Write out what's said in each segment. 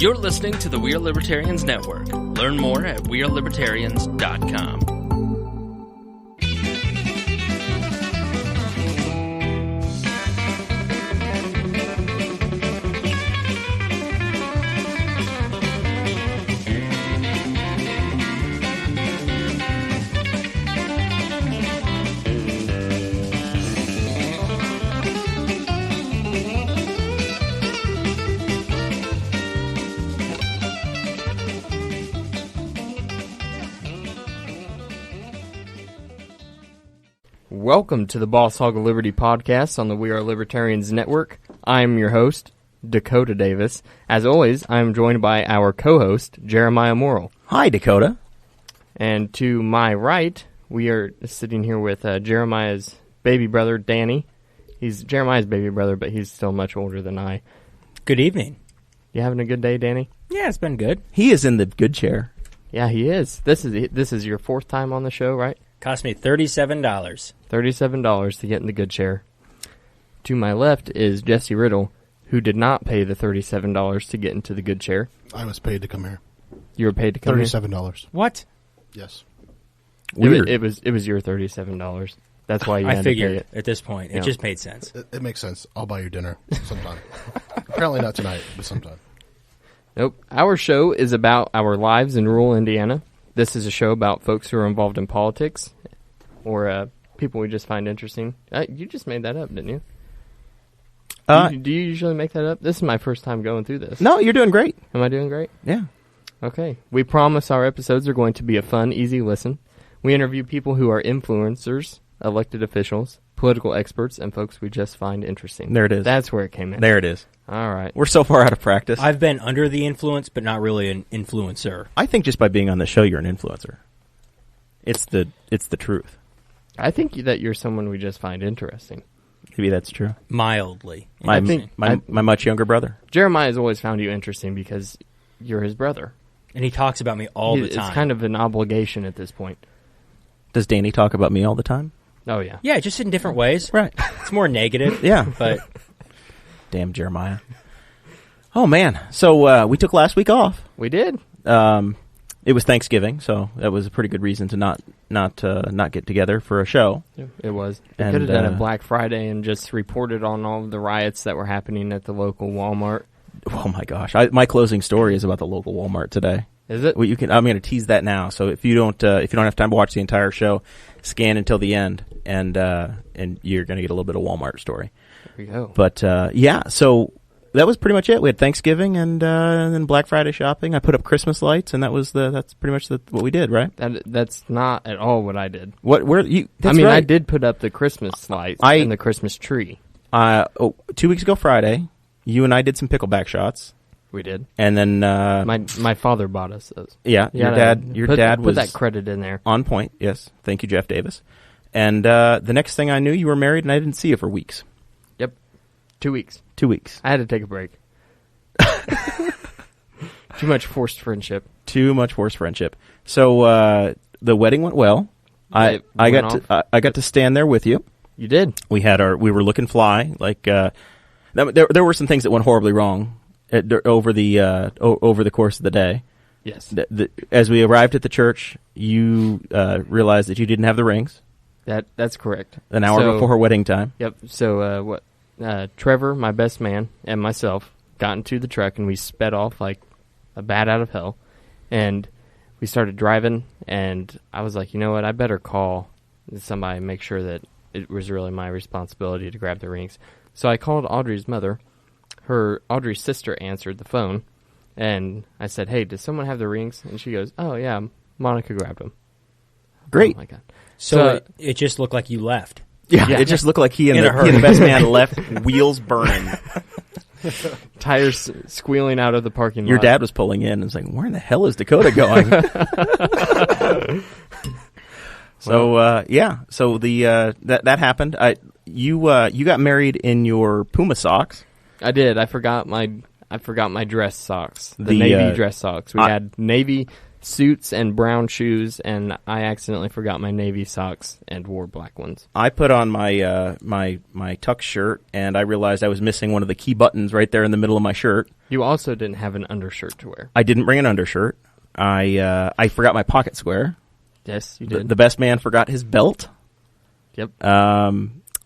You're listening to the We Are Libertarians Network. Learn more at wearelibertarians.com. Welcome to the Boss Hog of Liberty podcast on the We Are Libertarians Network. I'm your host, Dakota Davis. As always, I'm joined by our co-host, Jeremiah Morrell. Hi, Dakota. And to my right, we are sitting here with Jeremiah's baby brother, Danny. He's Jeremiah's baby brother, but he's still much older than I. Good evening. You having a good day, Danny? Yeah, it's been good. He is in the good chair. Yeah, he is. This is your fourth time on the show, right? Cost me $37. $37 to get in the good chair. To my left is Jesse Riddle, who did not pay the $37 to get into the good chair. I was paid to come here. You were paid to come here? $37. What? Yes. Weird. It was your $37. That's why you had to pay it. At this point. It just made sense. It makes sense. I'll buy you dinner sometime. Apparently not tonight, but sometime. Nope. Our show is about our lives in rural Indiana. This is a show about folks who are involved in politics or people we just find interesting. You just made that up, didn't you? Do you usually make that up? This is my first time going through this. No, you're doing great. Am I doing great? Yeah. Okay. We promise our episodes are going to be a fun, easy listen. We interview people who are influencers, elected officials, political experts, and folks we just find interesting. There it is. That's where it came in. There it is. All right. We're so far out of practice. I've been under the influence, but not really an influencer. I think just by being on the show, you're an influencer. It's the truth. I think that you're someone we just find interesting. Maybe that's true. Mildly. My much younger brother. Jeremiah's always found you interesting because you're his brother. And he talks about me all the time. It's kind of an obligation at this point. Does Danny talk about me all the time? Oh, yeah. Yeah, just in different ways. Right. It's more negative. Yeah. But damn Jeremiah. Oh, man. So we took last week off. We did. It was Thanksgiving, so that was a pretty good reason to not get together for a show. It was. We could have done it Black Friday and just reported on all of the riots that were happening at the local Walmart. Oh my gosh! My closing story is about the local Walmart today. Is it? Well, I'm going to tease that now. So if you don't have time to watch the entire show, scan until the end, and you're going to get a little bit of Walmart story. There we go. But yeah, so that was pretty much it. We had Thanksgiving and then Black Friday shopping. I put up Christmas lights, and that's pretty much what we did, right? That's not at all what I did. I did put up the Christmas lights and the Christmas tree. 2 weeks ago Friday, you and I did some pickleback shots. We did. And then my father bought us those. Yeah, your dad was put that credit in there. On point. Yes. Thank you, Jeff Davis. And the next thing I knew, you were married and I didn't see you for weeks. Yep. 2 weeks. 2 weeks. I had to take a break. Too much forced friendship. Too much forced friendship. So the wedding went well. I got to stand there with you. You did. We were looking fly. Like there were some things that went horribly wrong over the course of the day. Yes. As we arrived at the church, you realized that you didn't have the rings. That's correct. An hour before wedding time. Yep. So Trevor, my best man, and myself got into the truck and we sped off like a bat out of hell. And we started driving, and I was like, you know what? I better call somebody and make sure that it was really my responsibility to grab the rings. So I called Audrey's mother. Audrey's sister answered the phone, and I said, hey, does someone have the rings? And she goes, oh, yeah, Monica grabbed them. Great. Oh, my God. So it just looked like you left. Yeah, it just looked like he and the best man left, wheels burning. Tires squealing out of the parking lot. Your dad was pulling in and was like, where in the hell is Dakota going? So, yeah. So that happened. You got married in your Puma socks. I did. I forgot I forgot my dress socks. The navy dress socks. We had navy suits and brown shoes, and I accidentally forgot my navy socks and wore black ones. I put on my my tux shirt, and I realized I was missing one of the key buttons right there in the middle of my shirt. You also didn't have an undershirt to wear. I didn't bring an undershirt. I forgot my pocket square. Yes, you did. The best man forgot his belt. Yep.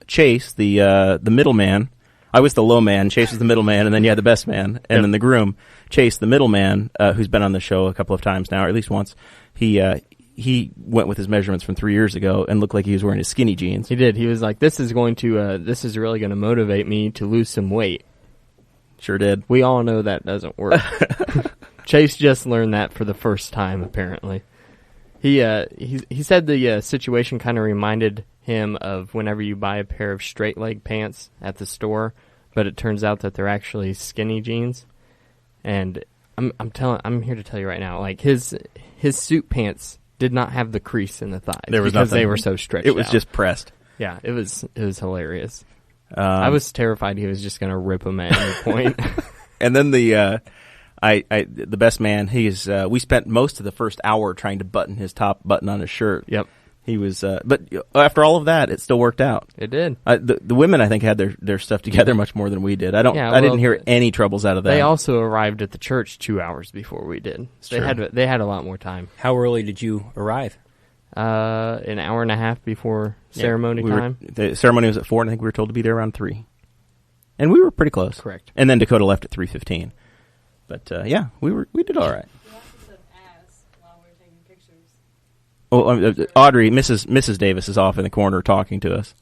Chase, the middleman. I was the low man. Chase was the middleman, and then you had the best man, and then the groom. Chase, the middleman, who's been on the show a couple of times now, or at least once. He went with his measurements from 3 years ago and looked like he was wearing his skinny jeans. He did. He was like, "This is really going to motivate me to lose some weight." Sure did. We all know that doesn't work. Chase just learned that for the first time, apparently. He said the situation kind of reminded him of whenever you buy a pair of straight leg pants at the store, but it turns out that they're actually skinny jeans. And I'm here to tell you right now, like his suit pants did not have the crease in the thighs because they were so stretched. It was just pressed. Yeah, it was hilarious. I was terrified he was just going to rip him at any point. And then the best man, we spent most of the first hour trying to button his top button on his shirt. Yep. He was, but after all of that, it still worked out. It did. The women, I think, had their stuff together much more than we did. I didn't hear any troubles out of that. They also arrived at the church 2 hours before we did. They had a lot more time. How early did you arrive? An hour and a half before ceremony time. The ceremony was at 4, and I think we were told to be there around 3. And we were pretty close. Correct. And then Dakota left at 3:15. But we did all right. Oh, Audrey, Mrs. Davis is off in the corner talking to us.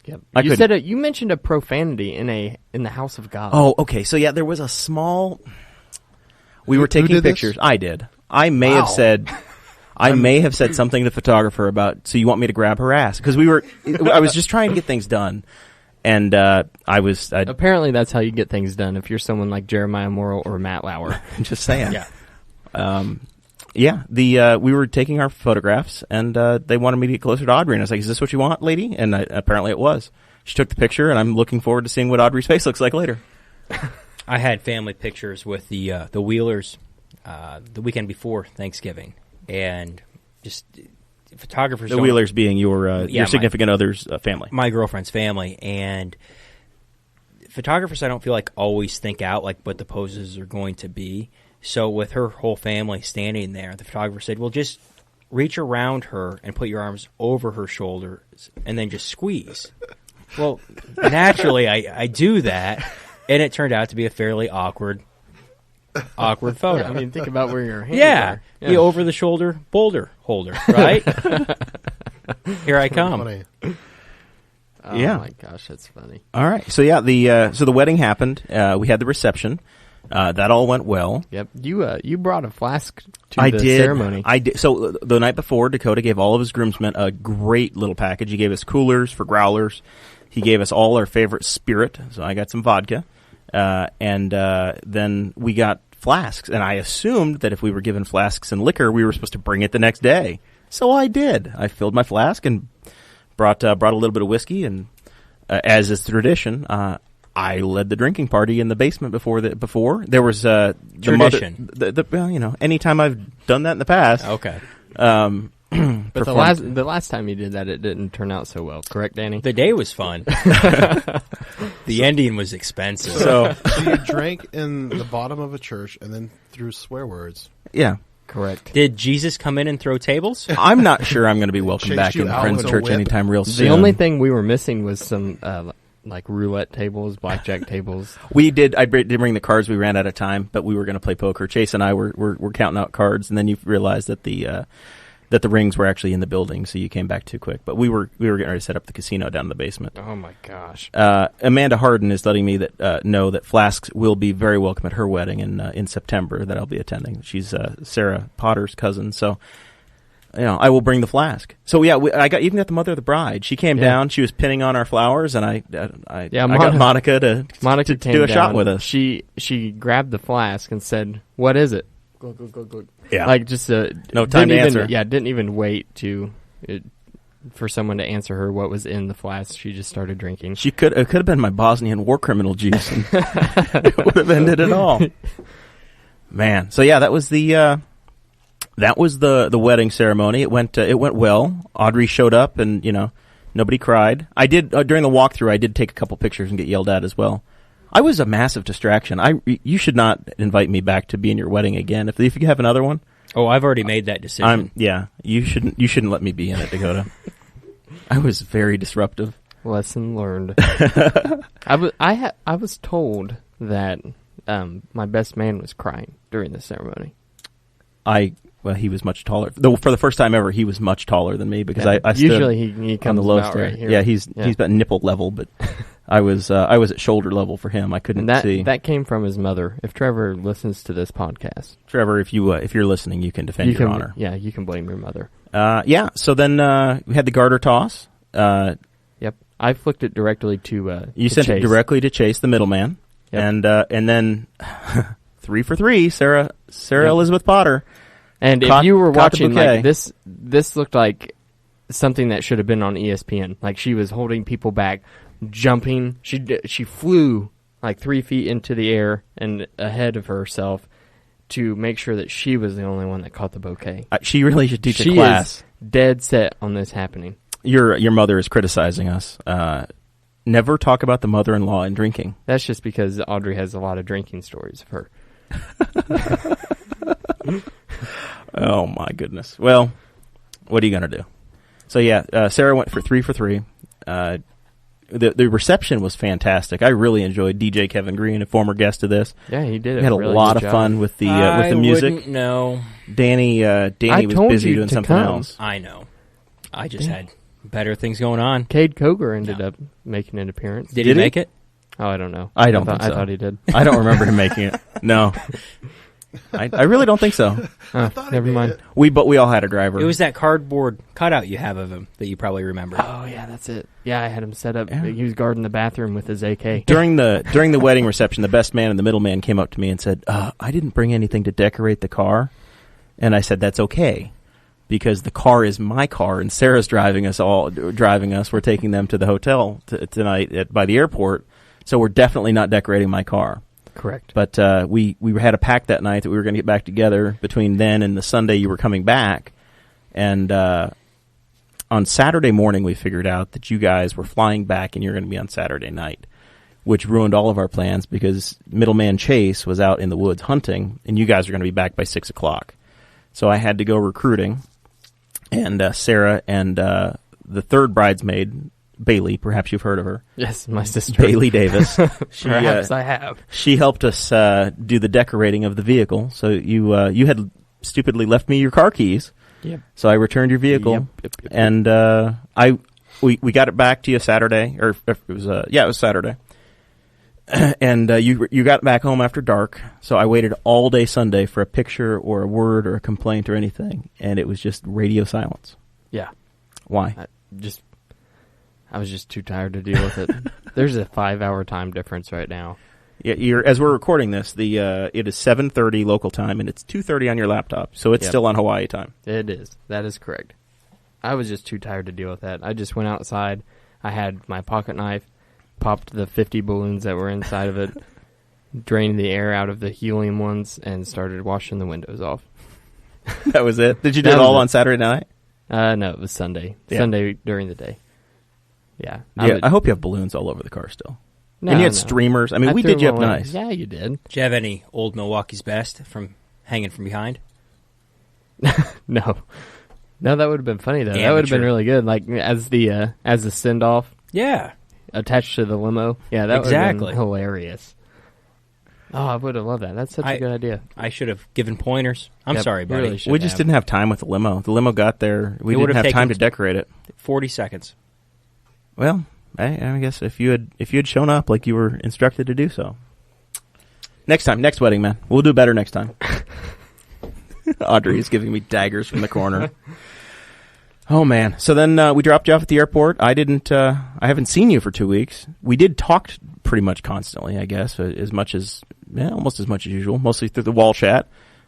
Yep. You mentioned a profanity in the house of God. Oh, okay. So there was a small. We were taking pictures. This? I did. I may have said something to the photographer about. So you want me to grab her ass? Because I was just trying to get things done, and apparently that's how you get things done. If you're someone like Jeremiah Morrell or Matt Lauer, just saying. Yeah. We were taking our photographs, and they wanted me to get closer to Audrey, and I was like, "Is this what you want, lady?" And apparently it was. She took the picture, and I'm looking forward to seeing what Audrey's face looks like later. I had family pictures with the Wheelers the weekend before Thanksgiving, and just photographers. The Wheelers being your significant other's family, my girlfriend's family, and photographers. I don't feel like always think out like what the poses are going to be. So with her whole family standing there, the photographer said, well, just reach around her and put your arms over her shoulders and then just squeeze. Well, naturally, I do that, and it turned out to be a fairly awkward photo. I mean, think about where your hands are. Yeah, the over-the-shoulder boulder holder, right? Here I come. Funny. Oh, my gosh, that's funny. All right. So, the wedding happened. We had the reception. That all went well. Yep. You brought a flask to the ceremony. I did. So the night before, Dakota gave all of his groomsmen a great little package. He gave us coolers for growlers. He gave us all our favorite spirit. So I got some vodka. And then we got flasks. And I assumed that if we were given flasks and liquor, we were supposed to bring it the next day. So I did. I filled my flask and brought a little bit of whiskey. And as is tradition, I led the drinking party in the basement before there was tradition. Anytime I've done that in the past. Okay. But the last time you did that, it didn't turn out so well. Correct, Danny? The day was fun. The ending was expensive. So you drank in the bottom of a church and then threw swear words. Yeah. Correct. Did Jesus come in and throw tables? I'm not sure I'm going to be welcome back in Friends Church anytime real soon. The only thing we were missing was some like roulette tables, blackjack tables. I did bring the cards. We ran out of time, but we were going to play poker. Chase and I were counting out cards, and then you realized that the rings were actually in the building, so you came back too quick. But we were getting ready to set up the casino down in the basement. Oh my gosh! Amanda Harden is letting me know that flasks will be very welcome at her wedding in September that I'll be attending. She's Sarah Potter's cousin, so. I will bring the flask. So I got the mother of the bride. She came down. She was pinning on our flowers, and I got Monica to do a shot with us. She grabbed the flask and said, "What is it?" Yeah, like just no time to answer. Yeah, didn't even wait to for someone to answer her what was in the flask, she just started drinking. It could have been my Bosnian war criminal juice, and it would have ended it all. Man, so yeah, that was the wedding ceremony. It went well. Audrey showed up, and nobody cried. I did during the walkthrough. I did take a couple pictures and get yelled at as well. I was a massive distraction. You should not invite me back to be in your wedding again. If you have another one. Oh, I've already made that decision. You shouldn't let me be in it, Dakota. I was very disruptive. Lesson learned. I was told that my best man was crying during the ceremony. He was much taller. Though for the first time ever, he was much taller than me because I stood usually he comes on the low about stair. right here. Yeah, he's about nipple level, but I was at shoulder level for him. I couldn't see. That came from his mother. If Trevor listens to this podcast, Trevor, if you're listening, you can defend your honor. Yeah, you can blame your mother. So then we had the garter toss. Yep, I flicked it directly to. You sent Chase. it directly to Chase, the middleman, yep. and then 3 for 3, Sarah yep. Elizabeth Potter. And if you were watching, like this looked like something that should have been on ESPN. Like she was holding people back, jumping. She flew like 3 feet into the air and ahead of herself to make sure that she was the only one that caught the bouquet. She really should teach a class. She is dead set on this happening. Your mother is criticizing us. Never talk about the mother-in-law and drinking. That's just because Audrey has a lot of drinking stories of her. Oh my goodness. Well, what are you gonna do? So yeah, Sarah went for 3 for 3. The reception was fantastic. I really enjoyed DJ Kevin Green, a former guest of this. Yeah, he did. We had a lot of fun with the music. No, Danny was busy doing something else. I know. I just had better things going on. Cade Coger ended up making an appearance. Did he make it? Oh, I don't know. I don't think so. I thought he did. I don't remember him making it. No. I really don't think so. Never mind. We all had a driver. It was that cardboard cutout you have of him that you probably remember. Oh yeah, that's it. Yeah, I had him set up. Yeah. He was guarding the bathroom with his AK. During the wedding reception, the best man and the middle man came up to me and said, "I didn't bring anything to decorate the car," and I said, "That's okay, because the car is my car, and Sarah's driving us. We're taking them to the hotel tonight by the airport, so we're definitely not decorating my car." Correct. But we had a pact that night that we were going to get back together between then and the Sunday you were coming back. And on Saturday morning, we figured out that you guys were flying back and you're going to be on Saturday night, which ruined all of our plans because middleman Chase was out in the woods hunting, and you guys are going to be back by 6 o'clock. So I had to go recruiting, and Sarah and the third bridesmaid, Bailey, perhaps you've heard of her. Yes, my sister. Bailey Davis. Perhaps I have. She helped us do the decorating of the vehicle. So you had stupidly left me your car keys. Yep. So I returned your vehicle, yep. And we got it back to you Saturday, or it was Saturday. And you got back home after dark. So I waited all day Sunday for a picture or a word or a complaint or anything, and it was just radio silence. Yeah. Why? I was just too tired to deal with it. There's a 5-hour time difference right now. Yeah, as we're recording this, it is 7:30 local time, and it's 2:30 on your laptop, so it's still on Hawaii time. It is. That is correct. I was just too tired to deal with that. I just went outside. I had my pocket knife, popped the 50 balloons that were inside of it, drained the air out of the helium ones, and started washing the windows off. That was it? Did you do it all on Saturday night? No, it was Sunday. Yeah. Sunday during the day. Yeah. I hope you have balloons all over the car still. No, and you had streamers. I mean, we did you up nice. Yeah, you did. Did you have any old Milwaukee's best from hanging from behind? No, that would have been funny though. Amateur. That would have been really good. Like as the send off. Yeah. Attached to the limo. Yeah, that would have been hilarious. Oh, I would have loved that. That's such a good idea. I should have given pointers. I'm sorry, buddy. Really we just didn't have time with the limo. The limo got there. We didn't have time to decorate it. 40 seconds. Well, I guess if you had shown up like you were instructed to do so. Next wedding, man. We'll do better next time. Audrey is giving me daggers from the corner. Oh man. So then we dropped you off at the airport. I haven't seen you for 2 weeks. We did talk pretty much constantly, I guess, almost as much as usual, mostly through the wall chat.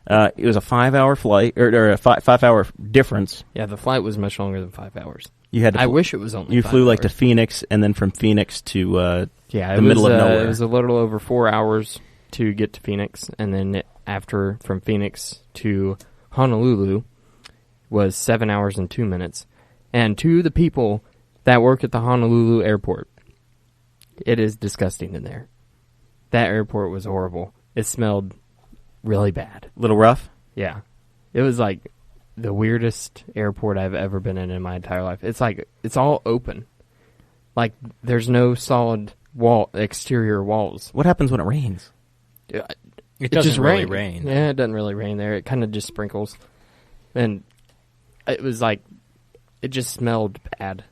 It was a 5-hour flight, or a 5-hour difference. Yeah, the flight was much longer than 5 hours. You had to. I wish it was only. You 5 flew like hours. to Phoenix, and then from Phoenix to Yeah, the middle of nowhere. It was a little over 4 hours to get to Phoenix, and then from Phoenix to Honolulu was 7 hours and 2 minutes. And to the people that work at the Honolulu airport, it is disgusting in there. That airport was horrible. It smelled really bad. Little rough. Yeah. It was like the weirdest airport I've ever been in my entire life. It's like, it's all open. Like, there's no solid exterior walls. What happens when it rains? It doesn't just really rain. rain. Yeah, it doesn't really rain there. It kind of just sprinkles. And it was like, it just smelled bad.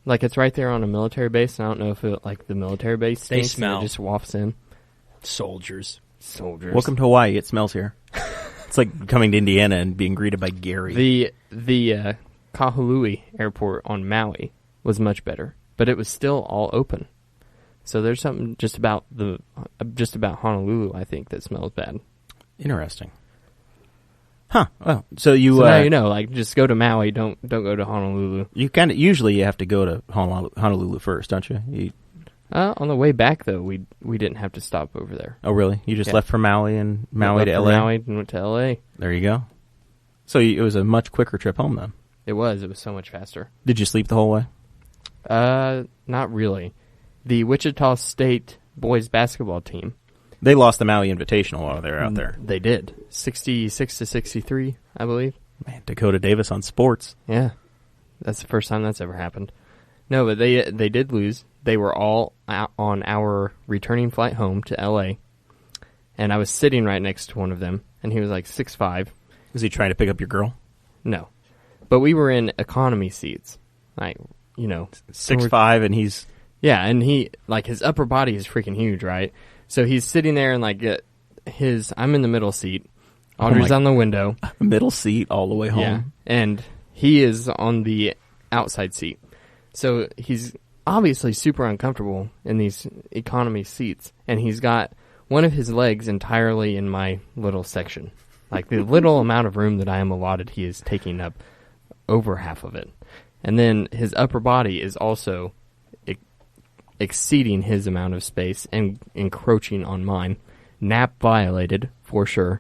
Like, it's right there on a military base, and I don't know if it, like, the military base They stinks and smell. it just wafts in. Soldiers. Welcome to Hawaii. It smells here. It's like coming to Indiana and being greeted by Gary. The Kahului airport on Maui was much better, but it was still all open. So there's something just about Honolulu, I think, that smells bad. Interesting. Huh. Well, so now you know, like, just go to Maui. Don't go to Honolulu. You kind of usually you have to go to Honolulu first, don't you? On the way back, though, we didn't have to stop over there. Oh, really? You just left from Maui and Maui to Left from LA. Maui and went to LA. There you go. So it was a much quicker trip home then. It was so much faster. Did you sleep the whole way? Not really. The Wichita State boys basketball team. They lost the Maui Invitational while they were out there. They did 66-63, I believe. Man, Dakota Davis on sports. Yeah, that's the first time that's ever happened. No, but they did lose. They were all out on our returning flight home to LA, and I was sitting right next to one of them, and he was like 6'5". Was he trying to pick up your girl? No, but we were in economy seats, like 6'5", and he's yeah, and he like his upper body is freaking huge, right? So he's sitting there and like I'm in the middle seat, Audrey's on the window, middle seat all the way home. yeah, and he is on the outside seat. So he's obviously super uncomfortable in these economy seats, and he's got one of his legs entirely in my little section. Like the little amount of room that I am allotted, he is taking up over half of it. And then his upper body is also exceeding his amount of space and encroaching on mine. Nap violated, for sure.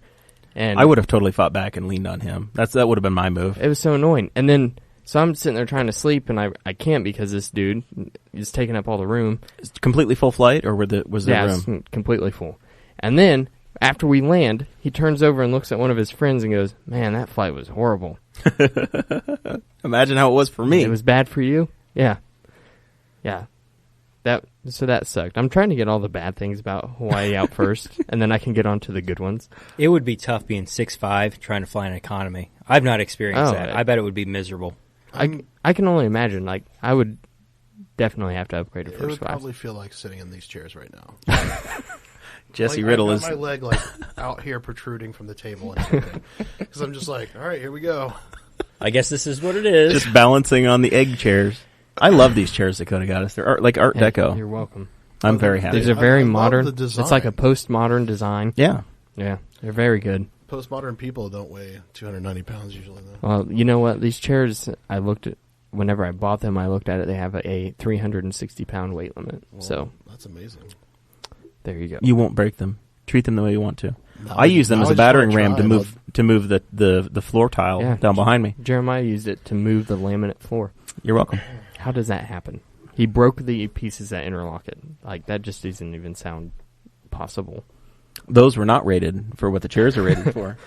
And I would have totally fought back and leaned on him. That would have been my move. it was so annoying. And then, so I'm sitting there trying to sleep, and I can't because this dude is taking up all the room. It's completely full flight, or was there Yeah, room? it's completely full. And then, after we land, he turns over and looks at one of his friends and goes, "Man, that flight was horrible." Imagine how it was for me. It was bad for you? Yeah. Yeah. So that sucked. I'm trying to get all the bad things about Hawaii out first, and then I can get on to the good ones. It would be tough being 6'5", trying to fly an economy. I've not experienced Oh, that. I bet it would be miserable. I can only imagine. Like, I would definitely have to upgrade to It first would class. probably feel like sitting in these chairs right now. Jesse Like, Riddle I is got my leg like out here protruding from the table and everything. Because I'm just like, all right, here we go. I guess this is what it is. just balancing on the egg chairs. I love these chairs Dakota got us. They're like Art Hey, Deco. You're welcome. I'm very happy. These are very I love modern. the design. It's like a postmodern design. Yeah. Yeah, they're very good. Postmodern people don't weigh 290 pounds usually, though. Well, you know what? These chairs, I looked at, whenever I bought them, I looked at it. They have a 360-pound weight limit. Well, So, that's amazing. there you go. You won't break them. Treat them the way you want to. No, I use them no, as a I just battering wanna ram try to it. move the floor tile Yeah. down behind me. Jeremiah used it to move the laminate floor. You're welcome. How does that happen? He broke the pieces that interlock it. Like, that just doesn't even sound possible. Those were not rated for what the chairs are rated for.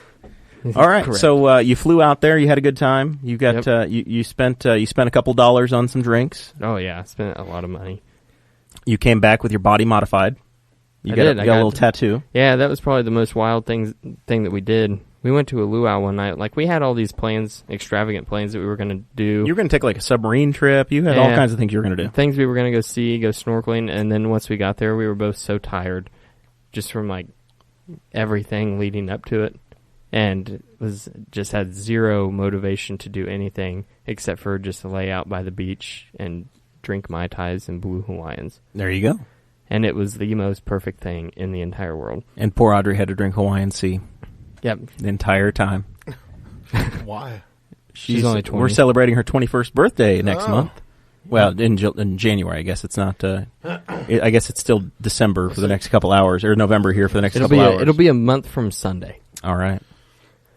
All right, Correct. so you flew out there. You had a good time. You got you spent a couple dollars on some drinks. Oh, yeah. I spent a lot of money. You came back with your body modified. You I got, did. you I got a got- little tattoo. Yeah, that was probably the most wild thing that we did. We went to a luau one night. Like, we had all these plans, extravagant plans that we were going to do. You were going to take like a submarine trip. You had all Yeah. kinds of things you were going to do. Things we were going to go see, go snorkeling, and then once we got there, we were both so tired just from, like, everything leading up to it, and just had zero motivation to do anything except for just to lay out by the beach and drink Mai Tais and Blue Hawaiians. There you go. And it was the most perfect thing in the entire world. And poor Audrey had to drink Hawaiian Sea. Yep. the entire time. Why? She's only 20. We're celebrating her 21st birthday next Oh. month. Well, in January, I guess it's not. I guess it's still December for the next couple hours, or November here for the next couple hours. It'll be a month from Sunday. All right.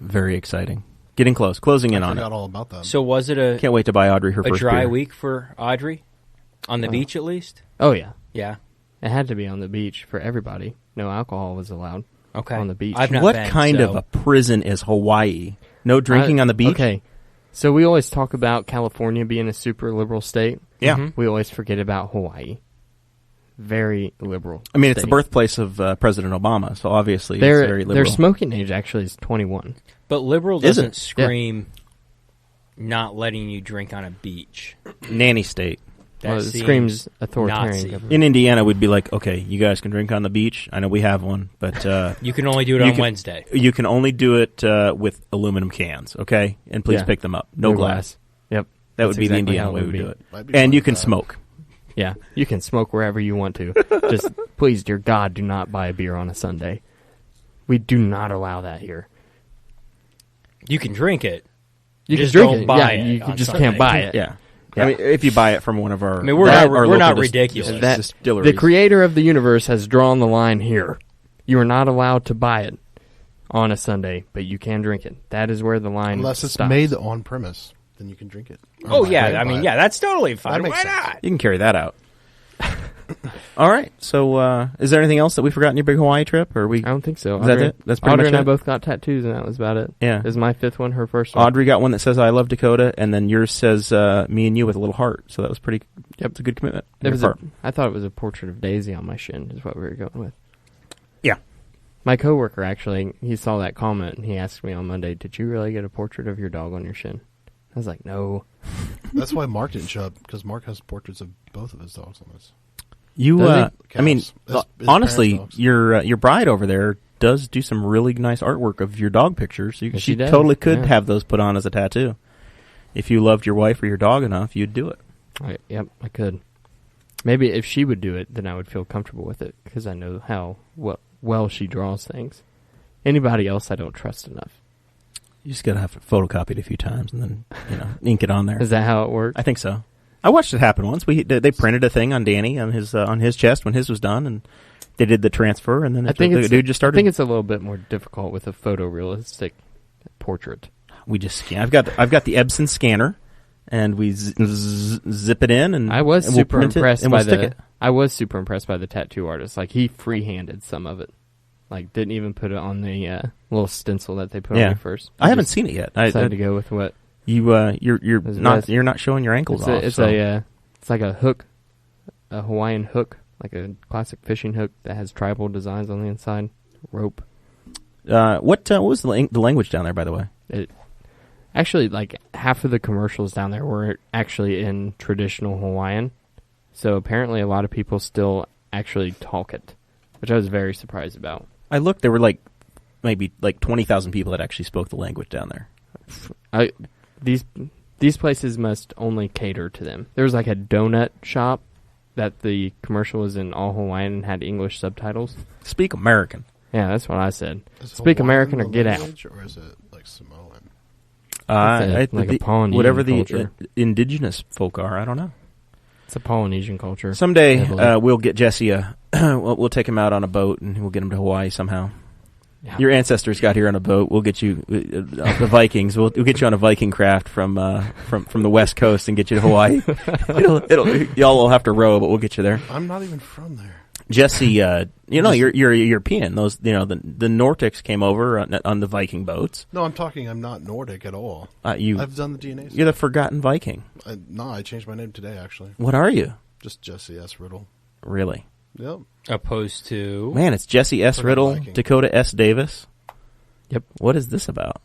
Very exciting. Getting close. Closing in I on forgot it. all about that. So was it a Can't wait to buy Audrey her a first dry beer. week for Audrey? On the beach, at least? Oh, yeah. Yeah. It had to be on the beach for everybody. No alcohol was allowed Okay. on the beach. I've not What been, kind so- of a prison is Hawaii? No drinking on the beach? Okay. So we always talk about California being a super liberal state. Yeah. Mhm. We always forget about Hawaii. Very liberal. I mean, it's the state. birthplace of President Obama, so obviously it's Their very liberal. their smoking age actually is 21. But liberal Is it? doesn't scream not letting you drink on a beach. Nanny state. That Well, it seems screams authoritarian Nazi. government. In Indiana, we'd be like, okay, you guys can drink on the beach. I know we have one, but You can only do it You on can- Wednesday. you can only do it with aluminum cans, okay? And please Yeah. pick them up. No glass. Yep. That That's would be exactly the Indiana how way it we would do be. it. Might be And fun you with can that. smoke. Yeah, you can smoke wherever you want to. Just please, dear God, do not buy a beer on a Sunday. We do not allow that here. You can drink it. You Just can drink don't it. buy yeah, it you on just Sunday. can't buy it. Yeah. I mean, if you buy it from one of our, I mean, we're our not- we're local not ridiculous. That- distilleries. The creator of the universe has drawn the line here. You are not allowed to buy it on a Sunday, but you can drink it. That is where the line Unless it's stops. made on premise, then you can drink it. Or Oh, buy yeah. it, I buy mean, it. yeah, that's totally fine. That Why makes sense. not? You can carry that out. All right. So, is there anything else that we forgot in your big Hawaii trip? Or we? I don't think so. Is that Audrey- it? That's pretty Audrey much and I it? both got tattoos, and that was about it. Yeah. This is my fifth one, her first one. Audrey got one that says "I love Dakota," and then yours says "Me and you" with a little heart. So that was pretty. Yep, it's a good commitment. on It your was part. I thought it was a portrait of Daisy on my shin, is what we were going with. Yeah. My coworker actually, he saw that comment and he asked me on Monday, "Did you really get a portrait of your dog on your shin?" I was like, "No." That's why Mark didn't show up, because Mark has portraits of both of his dogs on this. You, Does I mean, His honestly, parents' dogs. your bride over there does do some really nice artwork of your dog pictures. Yes, she she does. totally could Yeah. have those put on as a tattoo. If you loved your wife or your dog enough, you'd do it. Yep, I could. Maybe if she would do it, then I would feel comfortable with it because I know how well she draws things. Anybody else, I don't trust enough. You just gotta have it photocopied a few times and then ink it on there. Is that how it works? I think so. I watched it happen once. They printed a thing on Danny on his chest when his was done, and they did the transfer, and then I think the it's dude just started. I think it's a little bit more difficult with a photorealistic portrait. We just scan. I've got the Epson scanner, and we zip it in, and I was and we'll super print it, impressed and by we'll stick the. it. I was super impressed by the tattoo artist. Like he freehanded some of it. Like didn't even put it on the little stencil that they put on Yeah. it first. I haven't Just seen it yet. decided to go with what You're It's not best. you're not showing your ankles it's off. it's like a hook, a Hawaiian hook, like a classic fishing hook that has tribal designs on the inside. Rope. What was the language down there, by the way? It actually, like half of the commercials down there were actually in traditional Hawaiian. So apparently, a lot of people still actually talk it, which I was very surprised about. I looked. There were maybe 20,000 people that actually spoke the language down there. These places must only cater to them. There was like a donut shop that the commercial was in all Hawaiian and had English subtitles. Speak American. Yeah, that's what I said. Is Speak Hawaiian American or the get out. language, or is it like Samoan? Like a Polynesian whatever the culture. indigenous folk are. I don't know. It's a Polynesian culture. Someday Heavily. we'll get Jesse. We'll take him out on a boat and we'll get him to Hawaii somehow. Yeah. Your ancestors got here on a boat. We'll get you the Vikings. We'll get you on a Viking craft from the West Coast and get you to Hawaii. Y'all will have to row, but we'll get you there. I'm not even from there. Jesse, you're European. Those, the Nordics came over on the Viking boats. No, I'm not Nordic at all. You're I've done the DNA. the forgotten Viking. I changed my name today, actually. What are you? Just Jesse S. Riddle. Really? Yep. Opposed to Man, it's Jesse S. Forgotten Riddle, Viking. Dakota S. Davis. Yep. What is this about?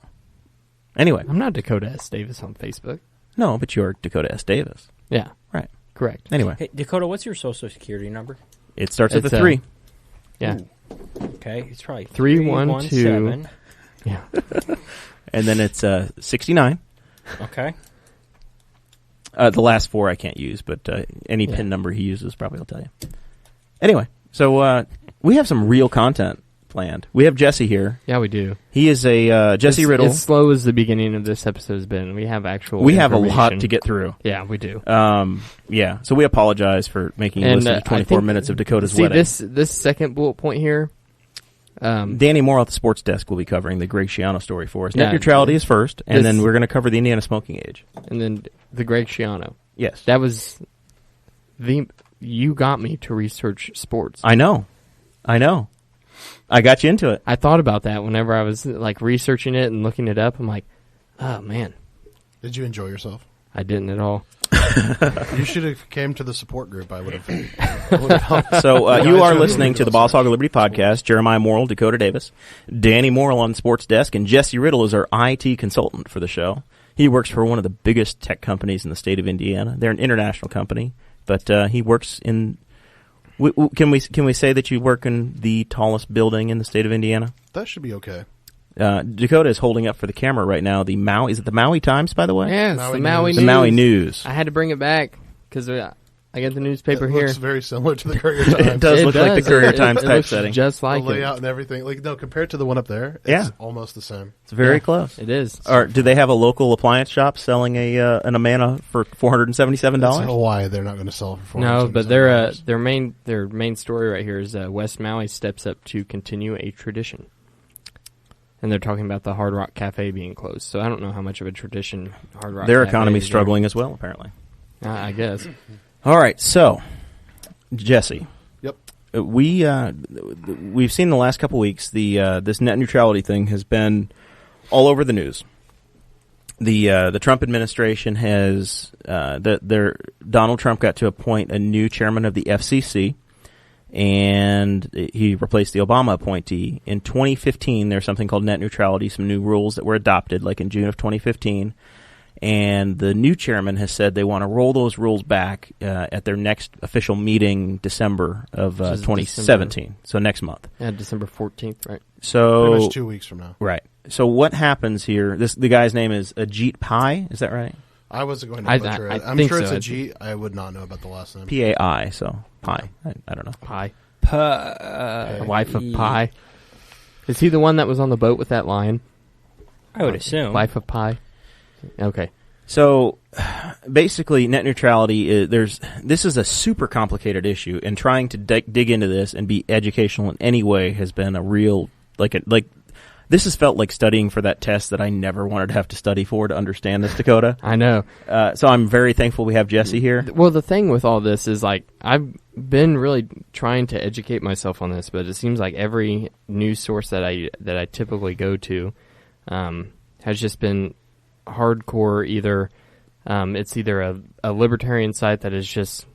Anyway, I'm not Dakota S. Davis on Facebook. no, but you're Dakota S. Davis. Yeah, Right. correct. Anyway, Hey, Dakota, what's your social security number? it starts with It's, a 3. Yeah, Okay, it's probably 312. 317. yeah. And then it's 69. Okay. The last 4 I can't use, but any Yeah. PIN number he uses probably will tell you. Anyway, so we have some real content planned. We have Jesse here. Yeah, we do. He is a Jesse Riddle. As slow as the beginning of this episode has been, we have actual. We have a lot information. to get through. Yeah, we do. Yeah. So we apologize for making you listen to 24 minutes of Dakota's wedding. This second bullet point here. Danny Morrell at the Sports Desk will be covering the Greg Schiano story for us. Net Yeah, neutrality is first, and this- then we're going to cover the Indiana smoking age. And then the Greg Schiano. Yes. That was you got me to research sports. I know. I got you into it. I thought about that whenever I was like researching it and looking it up. I'm like, oh man, Did you enjoy yourself? I didn't at all. You should have came to the support group. I would have. So you Guys, are who listening to the Boss Hog of Liberty podcast. Jeremiah Morrell, Dakota Davis, Danny Morrell on the Sports Desk, and Jesse Riddle is our IT consultant for the show. He works for one of the biggest tech companies in the state of Indiana. They're an international company, but he works in. Can we say that you work in the tallest building in the state of Indiana? That should be okay. Dakota is holding up for the camera right now. The Maui, is it the Maui Times, by the way? Yes, Maui the Maui News. News. The Maui News. I had to bring it back because I got the newspaper It here. looks very similar to the Courier Times. It does look like the Courier Times it type looks setting. just The like layout it. and everything. Like no, compared to the one up there, it's Yeah. almost the same. It's very Yeah, close. It is. Or do they have a local appliance shop selling an Amana for $477? That's Hawaii. They're not going to sell it for No, but $477. their main story right here is West Maui steps up to continue a tradition, and they're talking about the Hard Rock Cafe being closed. So I don't know how much of a tradition Hard Rock. Their Cafe economy's is struggling as well, apparently. I guess. All right, so Jesse, Yep. we've seen the last couple weeks this net neutrality thing has been all over the news. The Trump administration has Donald Trump got to appoint a new chairman of the FCC, and he replaced the Obama appointee. In 2015, there's something called net neutrality, some new rules that were adopted, like in June of 2015. And the new chairman has said they want to roll those rules back at their next official meeting, December of 2017. So next month. Yeah, December 14th, right? So Pretty much 2 weeks from now. right. So what happens here? The guy's name is Ajit Pai. Is that right? I wasn't going to I butcher it. I'm think sure it's so. a G. I would not know about the last name. Pai. So Pai. I don't know. Pie. Hey. Wife of Pie. Is he the one that was on the boat with that lion? I would assume. Wife of Pie. Okay. So basically, net neutrality. This is a super complicated issue, and trying to dig into this and be educational in any way has been a real This has felt like studying for that test that I never wanted to have to study for to understand this, Dakota. I know. So I'm very thankful we have Jesse here. Well, the thing with all this is, like, I've been really trying to educate myself on this, but it seems like every news source that I typically go to has just been hardcore. It's either a libertarian site that is just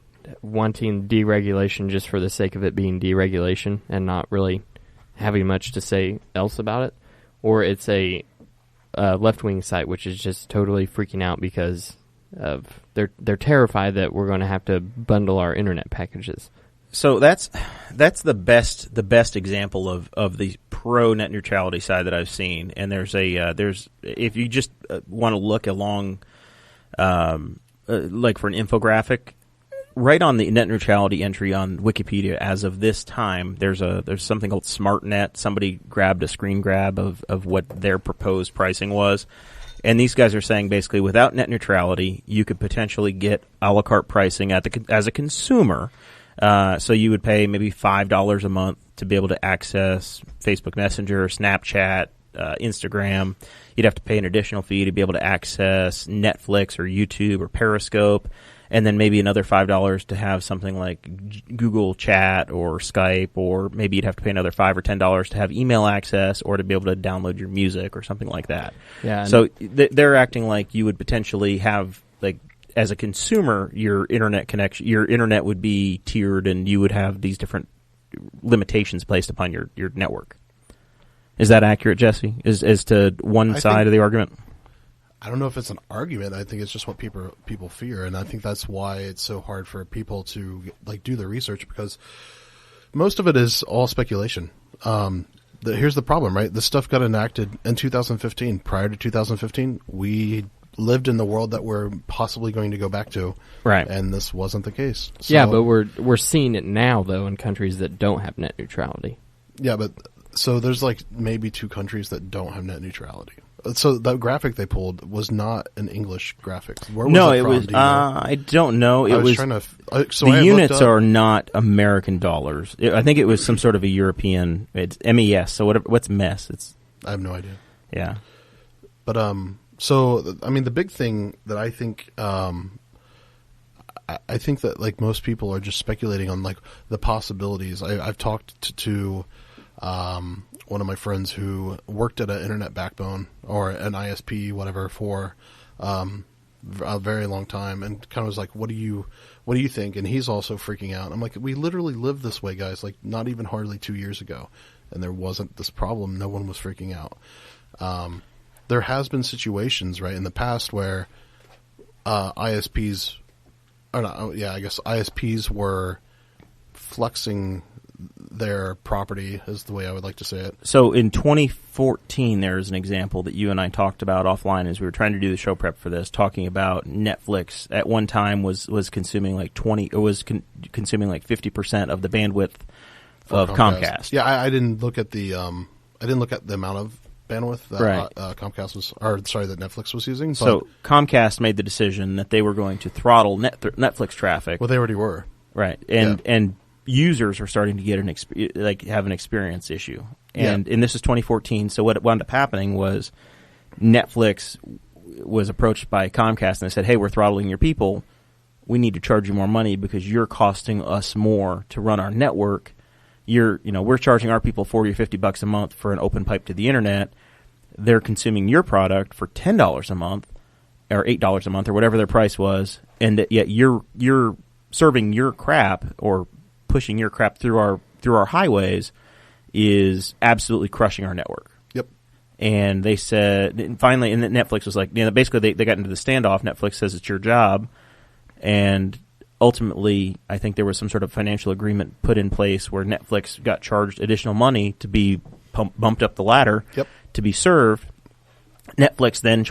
wanting deregulation just for the sake of it being deregulation and not really having much to say else about it, or it's a left-wing site which is just totally freaking out because of they're terrified that we're going to have to bundle our internet packages. So that's the best example of the pro net neutrality side that I've seen. And there's if you just want to look along like for an infographic, right on the net neutrality entry on Wikipedia as of this time, there's something called SmartNet. Somebody grabbed a screen grab of what their proposed pricing was. And these guys are saying basically without net neutrality, you could potentially get a la carte pricing as a consumer. So you would pay maybe $5 a month to be able to access Facebook Messenger, Snapchat, Instagram. You'd have to pay an additional fee to be able to access Netflix or YouTube or Periscope, and then maybe another $5 to have something like Google Chat or Skype, or maybe you'd have to pay another $5 or $10 to have email access or to be able to download your music or something like that. Yeah. So they're acting like you would potentially have, like, as a consumer, your internet connection, your internet would be tiered, and you would have these different limitations placed upon your network. Is that accurate, Jesse? As to one side of the argument? I don't know if it's an argument. I think it's just what people fear, and I think that's why it's so hard for people to do the research, because most of it is all speculation. Here's the problem, right? This stuff got enacted in 2015. Prior to 2015, we lived in the world that we're possibly going to go back to, Right? And this wasn't the case. So, yeah, but we're seeing it now though in countries that don't have net neutrality. yeah, but So there's like maybe 2 countries that don't have net neutrality. So the graphic they pulled was not an English graphic. Where was No, that it from? was. Do you know? I don't know. It I was was trying to. So the units are not American dollars. I think it was some sort of a European. It's MES. So what's MES? It's. I have no idea. Yeah. But so I mean, the big thing that I think I think that like most people are just speculating on like the possibilities. I've talked to one of my friends who worked at an internet backbone or an ISP, whatever, for a very long time, and kind of was like, "What do you think?" And he's also freaking out. I'm like, "We literally lived this way, guys. Like, not even hardly 2 years ago, and there wasn't this problem. No one was freaking out." There has been situations, right, in the past where ISPs, or not, yeah, I guess ISPs were flexing their property, is the way I would like to say it. So in 2014, there's an example that you and I talked about offline as we were trying to do the show prep for this, talking about Netflix at one time was consuming like consuming like 50% of the bandwidth of Comcast. Yeah, I didn't look at the amount of bandwidth that Right. Comcast was, or sorry, that Netflix was using. But, So Comcast made the decision that they were going to throttle Netflix traffic. well, they already were. Right, and users are starting to get have an experience issue, and this is 2014. So what wound up happening was Netflix was approached by Comcast and they said, "Hey, we're throttling your people. We need to charge you more money because you're costing us more to run our network. We're charging our people $40 or $50 a month for an open pipe to the internet. They're consuming your product for $10 a month or $8 a month or whatever their price was, and yet you're serving your crap or pushing your crap through our highways is absolutely crushing our network." Yep. And they said, and finally, and Netflix was like, basically they got into the standoff. Netflix says it's your job, and ultimately, I think there was some sort of financial agreement put in place where Netflix got charged additional money to be bumped up the ladder to be served. Netflix then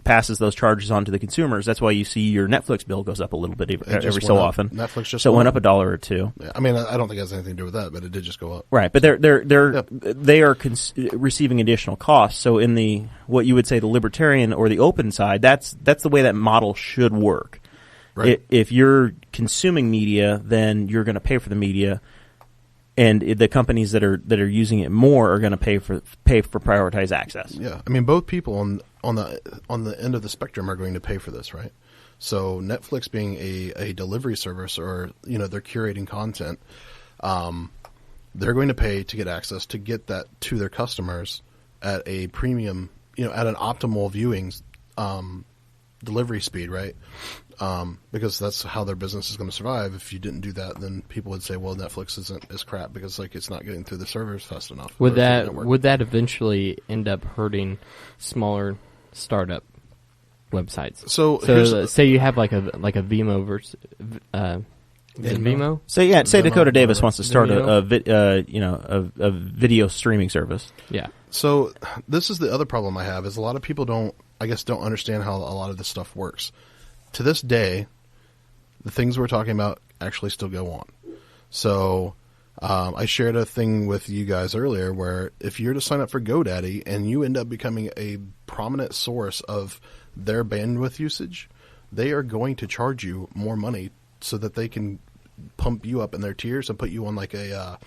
passes those charges on to the consumers. That's why you see your Netflix bill goes up a little bit every so often. Netflix just so it went up $1 or $2. Yeah, I mean, I don't think it has anything to do with that, but it did just go up. Right, but they are receiving additional costs. So in the what you would say the libertarian or the open side, that's the way that model should work. Right. If you're consuming media, then you're going to pay for the media, and the companies that are using it more are going to pay for prioritized access. Yeah, I mean, both people on the end of the spectrum are going to pay for this, right? So Netflix being a delivery service, or they're curating content, they're going to pay to get access to get that to their customers at a premium, at an optimal viewing delivery speed, right? Because that's how their business is going to survive. If you didn't do that, then people would say, well, Netflix is crap because it's not getting through the servers fast enough. Would that eventually end up hurting smaller startup websites? So say you have like a Vimeo versus Vimeo. Say Dakota Davis wants to start a video streaming service. Yeah. So this is the other problem I have is a lot of people don't understand how a lot of this stuff works. To this day, the things we're talking about actually still go on. So I shared a thing with you guys earlier where if you're to sign up for GoDaddy and you end up becoming a prominent source of their bandwidth usage, they are going to charge you more money so that they can pump you up in their tiers and put you on like a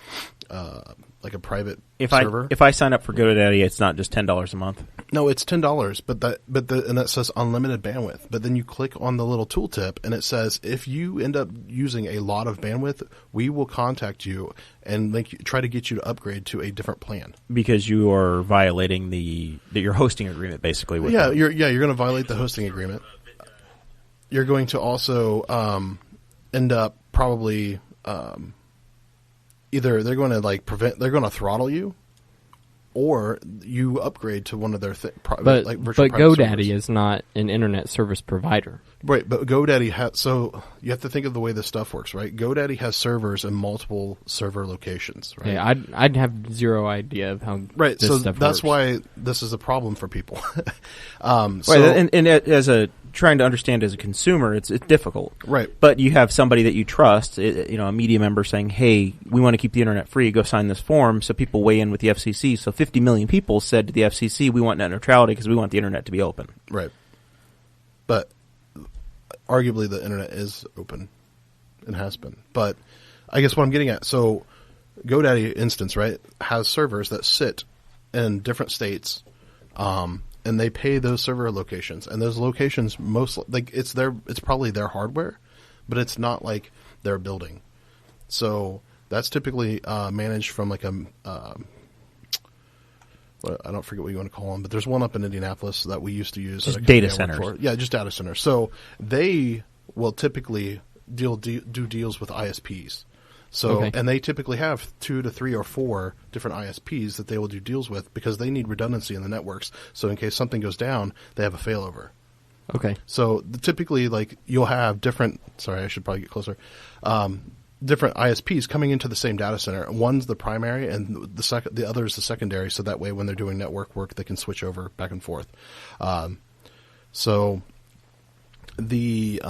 private server. If I sign up for GoDaddy, it's not just $10 a month. No, it's $10, and that says unlimited bandwidth. But then you click on the little tooltip, and it says if you end up using a lot of bandwidth, we will contact you and try to get you to upgrade to a different plan Because you are violating your hosting agreement, basically. With them. You're going to violate the hosting agreement. You're going to also end up probably either they're going to they're going to throttle you, or you upgrade to one of their But GoDaddy servers. is not an internet service provider. Right, but GoDaddy has, so you have to think of the way this stuff works, right? GoDaddy has servers in multiple server locations, right? Yeah, I'd have zero idea of how right. this So stuff that's works. why this is a problem for people. Right, and as a trying to understand as a consumer, it's difficult. Right. But you have somebody that you trust, a media member saying, hey, we want to keep the internet free, go sign this form. So people weigh in with the FCC. So 50 million people said to the FCC, we want net neutrality because we want the internet to be open. Right. But arguably the internet is open and has been. But I guess what I'm getting at, so GoDaddy instance, right, has servers that sit in different states, and they pay those server locations, and those locations it's probably their hardware, but it's not like their building. So that's typically managed from like I don't forget what you want to call them, but there's one up in Indianapolis that we used to use. Just data centers. Yeah, just data centers. So they will typically do deals with ISPs. So, Okay. And they typically have 2 to 3 or 4 different ISPs that they will do deals with because they need redundancy in the networks. So in case something goes down, they have a failover. Okay. So typically, like, you'll have different. Sorry, I should probably get closer. Different ISPs coming into the same data center. One's the primary, and the other is the secondary. So that way, when they're doing network work, they can switch over back and forth. So the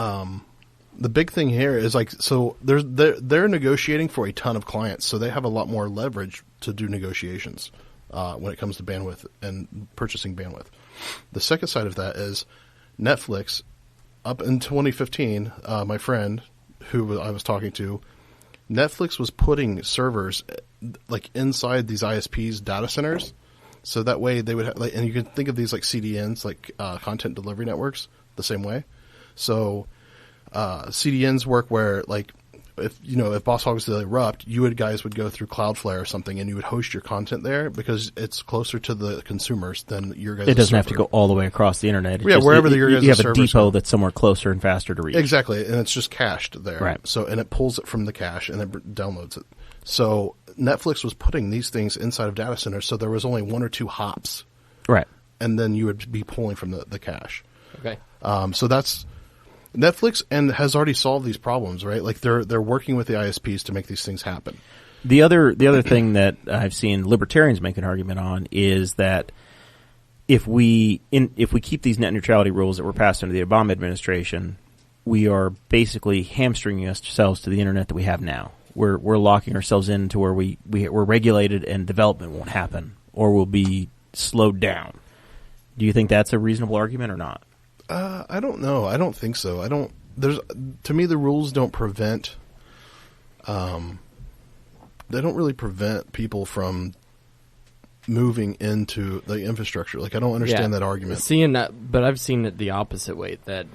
big thing here is they're negotiating for a ton of clients, so they have a lot more leverage to do negotiations when it comes to bandwidth and purchasing bandwidth. The second side of that is Netflix. Up in 2015, my friend who I was talking to, Netflix was putting servers like inside these ISPs data centers, so that way they would have, and you can think of these like CDNs, like content delivery networks, the same way. So CDNs work where, like, if Boss Hogs did erupt, guys would go through Cloudflare or something, and you would host your content there because it's closer to the consumers than your guys. It doesn't have to go all the way across the internet. Wherever your guys' you have a servers depot go. that's somewhere closer and faster to reach. Exactly, and it's just cached there. Right. So, and it pulls it from the cache and it downloads it. So Netflix was putting these things inside of data centers, so there was only 1 or 2 hops, Right. and then you would be pulling from the cache. Okay. So that's Netflix, and has already solved these problems, right? Like they're working with the ISPs to make these things happen. The other thing that I've seen libertarians make an argument on is that if we keep these net neutrality rules that were passed under the Obama administration, we are basically hamstringing ourselves to the internet that we have now. We're locking ourselves into where we're regulated and development won't happen, or will be slowed down. Do you think that's a reasonable argument or not? I don't know. I don't think so. To me, the rules don't prevent. They don't really prevent people from moving into the infrastructure. Like, I don't understand that argument. Seeing that, but I've seen it the opposite way. That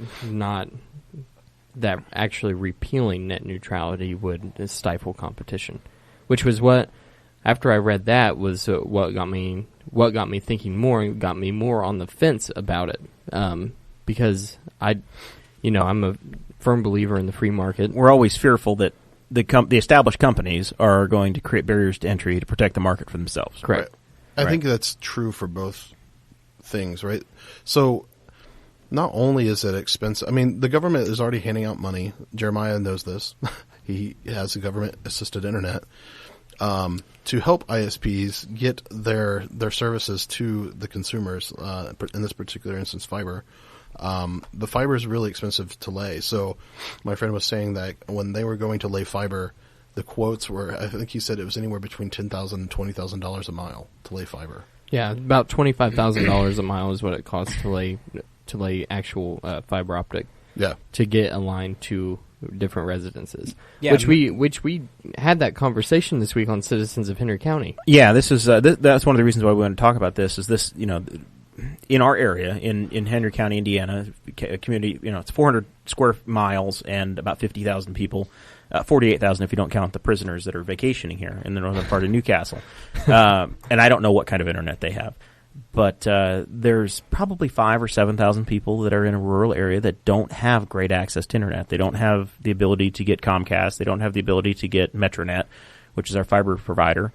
actually repealing net neutrality would stifle competition, which was what. After I read that, was what got me thinking more and got me more on the fence about it. Because I'm a firm believer in the free market. We're always fearful that the established companies are going to create barriers to entry to protect the market for themselves. Correct. Right. I think that's true for both things, right? So not only is it expensive, I mean, the government is already handing out money. Jeremiah knows this. He has a government-assisted internet to help ISPs get their services to the consumers, in this particular instance, fiber. The fiber is really expensive to lay. So my friend was saying that when they were going to lay fiber, the quotes were, I think he said it was anywhere between $10,000 and $20,000 a mile to lay fiber. Yeah, about $25,000 a mile is what it costs to lay actual fiber optic. Yeah. To get a line to different residences. Yeah, which we had that conversation this week on Citizens of Henry County. Yeah, this is that's one of the reasons why we want to talk about this. Is this, in our area, in Henry County, Indiana, a community, it's 400 square miles and about 50,000 people, 48,000 if you don't count the prisoners that are vacationing here in the northern part of Newcastle. And I don't know what kind of internet they have, but there's probably 5,000 or 7,000 people that are in a rural area that don't have great access to internet. They don't have the ability to get Comcast. They don't have the ability to get Metronet, which is our fiber provider.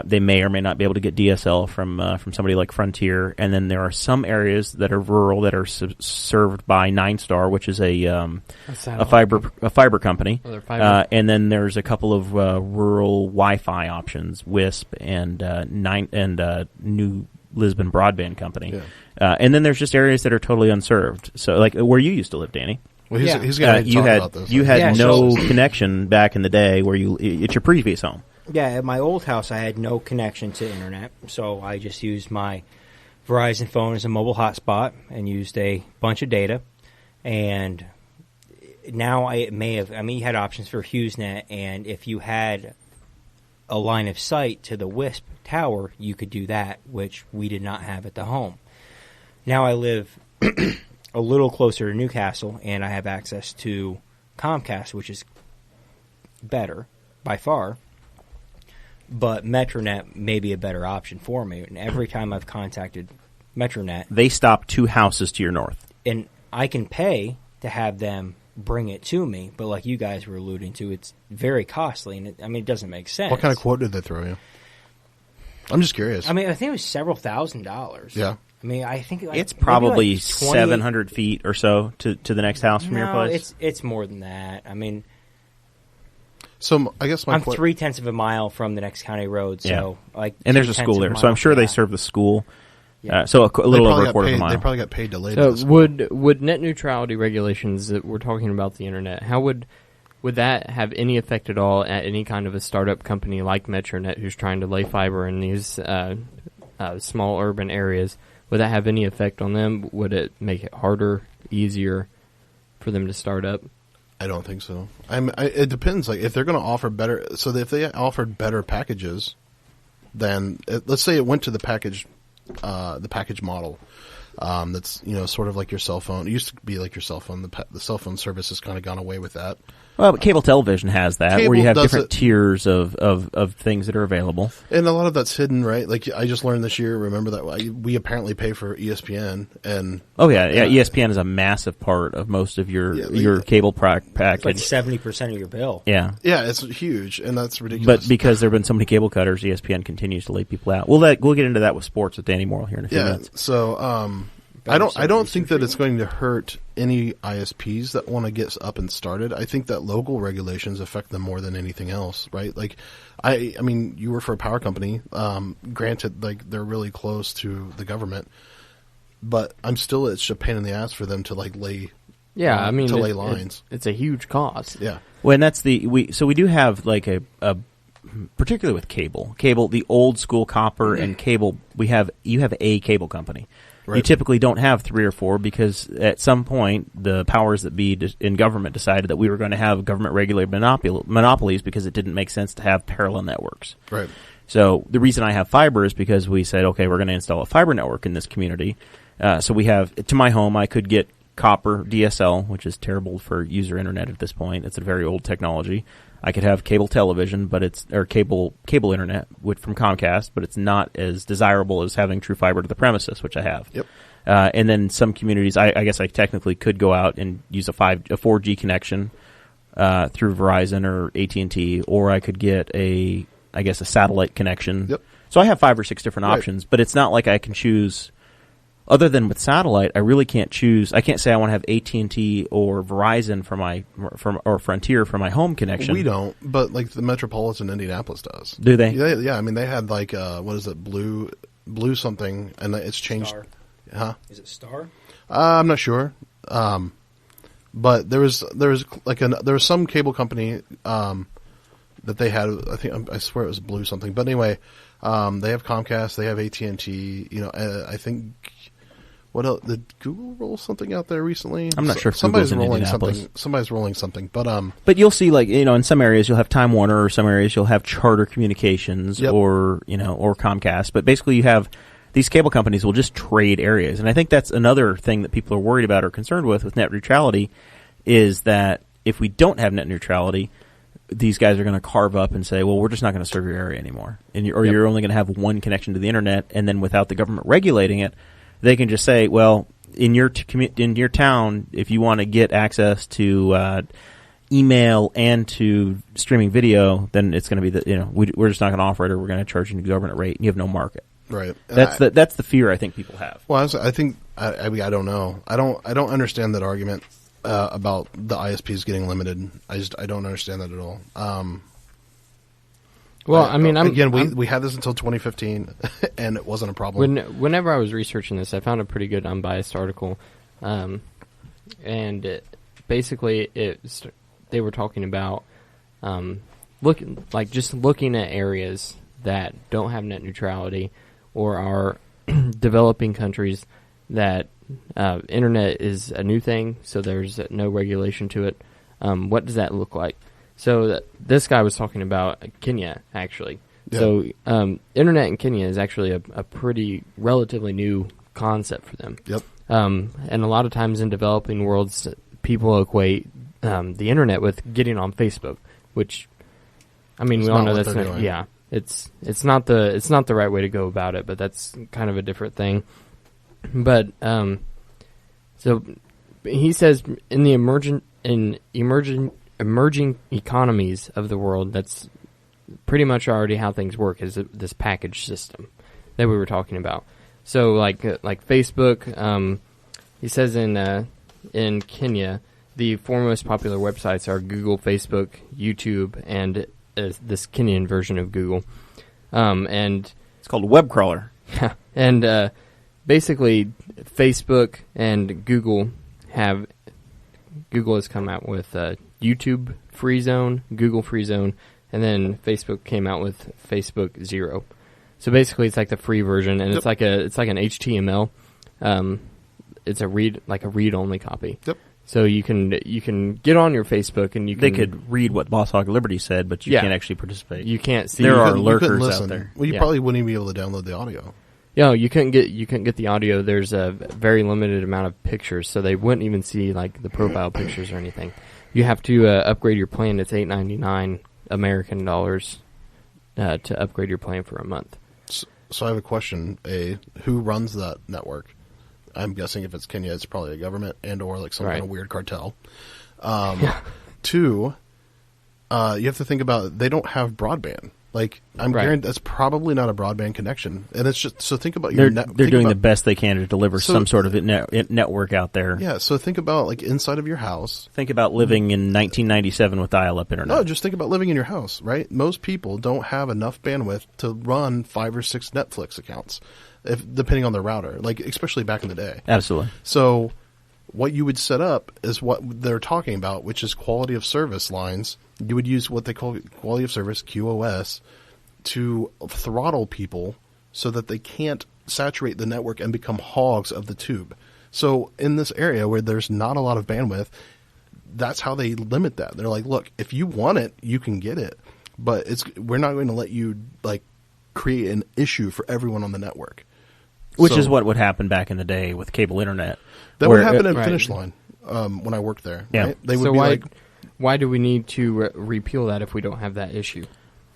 They may or may not be able to get DSL from somebody like Frontier, and then there are some areas that are rural that are served by 9Star, which is a fiber company. And then there's a couple of rural Wi-Fi options, WISP and New Lisbon Broadband Company. Yeah. And then there's just areas that are totally unserved. So, like where you used to live, Danny. Well, he's Yeah. going to talk about this. You had Yeah, no so- connection back in the day where at your previous home. Yeah, at my old house, I had no connection to internet, so I just used my Verizon phone as a mobile hotspot and used a bunch of data. And now you had options for HughesNet, and if you had a line of sight to the WISP tower, you could do that, which we did not have at the home. Now I live a little closer to Newcastle, and I have access to Comcast, which is better by far. But Metronet may be a better option for me. And every time I've contacted Metronet, They stopped 2 houses to your north. and I can pay to have them bring it to me, but like you guys were alluding to, it's very costly, and it doesn't make sense. What kind of quote did they throw you? I'm just curious. I think it was several $1,000s. Yeah. I think It's maybe probably 28 700 feet or so to the next house from your No, place. it's more than that. So I guess my I'm 0.3 of a mile from the next county road, so And there's a 0.2 school of there, a so I'm mile. sure they Yeah. serve the school. Yeah. So a little They over probably a quarter got of a paid- mile. They probably got paid to lay to So the school. would net neutrality regulations that we're talking about the internet? How would that have any effect at all at any kind of a startup company like Metronet who's trying to lay fiber in these small urban areas? Would that have any effect on them? Would it make it harder, easier for them to start up? I don't think so. It depends. Like if they're going to offer better, so if they offered better packages, then let's say it went to the package model. That's sort of like your cell phone. It used to be like your cell phone. The cell phone service has kind of gone away with that. Well, but cable television has that, where Cable you have does different it. tiers of things that are available. And a lot of that's hidden, right? Like I just learned this year. Remember that we apparently pay for ESPN, and ESPN is a massive part of most of your cable It's package. like 70% of your bill. Yeah, it's huge, and that's ridiculous. but because there have been so many cable cutters, ESPN continues to lay people out. We'll get into that with sports with Danny Morrell here in a few minutes. So I don't think that it's going to hurt any ISPs that want to get up and started. I think that local regulations affect them more than anything else, right? Like, I mean, you work for a power company. Granted, like they're really close to the government, but it's a pain in the ass for them to like lay. Yeah, I mean, to lay lines. It's a huge cost. Yeah. Well, and that's we do have like a particularly with cable, the old school copper and cable. You have a cable company. Right. You typically don't have 3 or 4 because at some point the powers that be in government decided that we were going to have government-regulated monopolies because it didn't make sense to have parallel networks. Right. So the reason I have fiber is because we said, okay, we're going to install a fiber network in this community. So we have, to my home, I could get copper DSL, which is terrible for user internet at this point. It's a very old technology. I could have cable television, or cable internet from Comcast, but it's not as desirable as having true fiber to the premises, which I have. Yep. And then some communities, I guess I technically could go out and use a 4G connection through Verizon or AT&T, or I could get a satellite connection. Yep. So I have 5 or 6 different Right. options, but it's not like I can choose. Other than with satellite, I really can't choose. I can't say I want to have AT&T or Verizon or Frontier for my home connection. We don't, but like the Metropolitan Indianapolis does. Do they? Yeah. I mean, they had like what is it, blue something, and it's changed. Star. Huh? Is it Star? I'm not sure. But there was some cable company that they had. I swear it was blue something. But anyway, they have Comcast, they have AT&T. I think. What else? Did Google roll something out there recently? I'm not sure if somebody's Google's in rolling Indianapolis. something. Somebody's rolling something, but But you'll see, like, in some areas you'll have Time Warner, or some areas you'll have Charter Communications, Yep. or Comcast. But basically, you have these cable companies will just trade areas, and I think that's another thing that people are worried about or concerned with net neutrality, is that if we don't have net neutrality, these guys are going to carve up and say, well, we're just not going to serve your area anymore, you're only going to have one connection to the internet, and then without the government regulating it, they can just say, well, in your town, if you want to get access to email and to streaming video, then it's going to be we're just not going to offer it, or we're going to charge you the government rate, and you have no market. right. That's the fear I think people have. Well, I think I don't know. I don't understand that argument about the ISPs getting limited. I don't understand that at all. Well, I mean, we had this until 2015, and it wasn't a problem. Whenever I was researching this, I found a pretty good unbiased article, and basically they were talking about looking at areas that don't have net neutrality or are developing countries that internet is a new thing, so there's no regulation to it. What does that look like? So this guy was talking about Kenya, actually. Yeah. So internet in Kenya is actually a pretty relatively new concept for them. Yep. And a lot of times in developing worlds, people equate the internet with getting on Facebook, which, I mean, we all know that's not. Yeah, it's not the right way to go about it, but that's kind of a different thing. But so he says in the emerging economies of the world, that's pretty much already how things work, is this package system that we were talking about. So like Facebook, he says in Kenya, the four most popular websites are Google, Facebook, YouTube, and this Kenyan version of Google. And it's called a web crawler. And basically, Facebook and Google has come out with YouTube Free Zone, Google Free Zone, and then Facebook came out with Facebook Zero. So basically, it's like the free version, and it's like an HTML. It's a read only copy. Yep. So you can get on your Facebook and they could read what Boss Hog Liberty said, but you can't actually participate. You can't see. There are lurkers out there. Well, you probably wouldn't even be able to download the audio. Yeah, you couldn't get the audio. There's a very limited amount of pictures, so they wouldn't even see like the profile pictures or anything. You have to upgrade your plan. It's $8.99 American dollars to upgrade your plan for a month. So I have a question. Who runs that network? I'm guessing if it's Kenya, it's probably a government and or like some kind of weird cartel. Two, you have to think about they don't have broadband. Like I'm guaranteed that's probably not a broadband connection, and it's just so think about your. They're doing the best they can to deliver some sort of network out there. Yeah, so think about like inside of your house. Think about living in 1997 with dial-up internet. No, just think about living in your house. Right, most people don't have enough bandwidth to run 5 or 6 Netflix accounts, depending on their router. Like especially back in the day. Absolutely. So, what you would set up is what they're talking about, which is quality of service lines. You would use what they call quality of service, QoS, to throttle people so that they can't saturate the network and become hogs of the tube. So in this area where there's not a lot of bandwidth, that's how they limit that. They're like, look, if you want it, you can get it, but we're not going to let you like create an issue for everyone on the network. Which is what would happen back in the day with cable internet. That would happen at Finish Line when I worked there. Yeah. Right? They would why do we need to repeal that if we don't have that issue?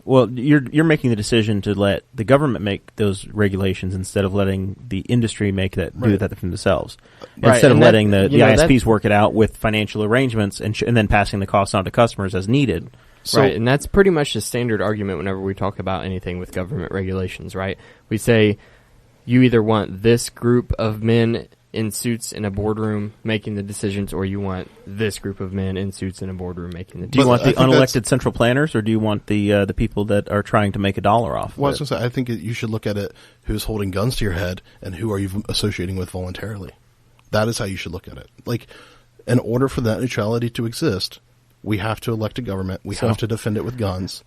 Well, you're making the decision to let the government make those regulations instead of letting the industry do that for themselves. Instead of letting the ISPs work it out with financial arrangements and then passing the costs on to customers as needed. So, right, and that's pretty much the standard argument whenever we talk about anything with government regulations, right? We say you either want this group of men in suits in a boardroom making the decisions, or you want this group of men in suits in a boardroom making the decisions. Do you want the unelected central planners, or do you want the people that are trying to make $1 off? Well, I was going to say, I think you should look at it, who's holding guns to your head, and who are you associating with voluntarily. That is how you should look at it. Like, in order for that neutrality to exist, we have to elect a government, we have to defend it with guns,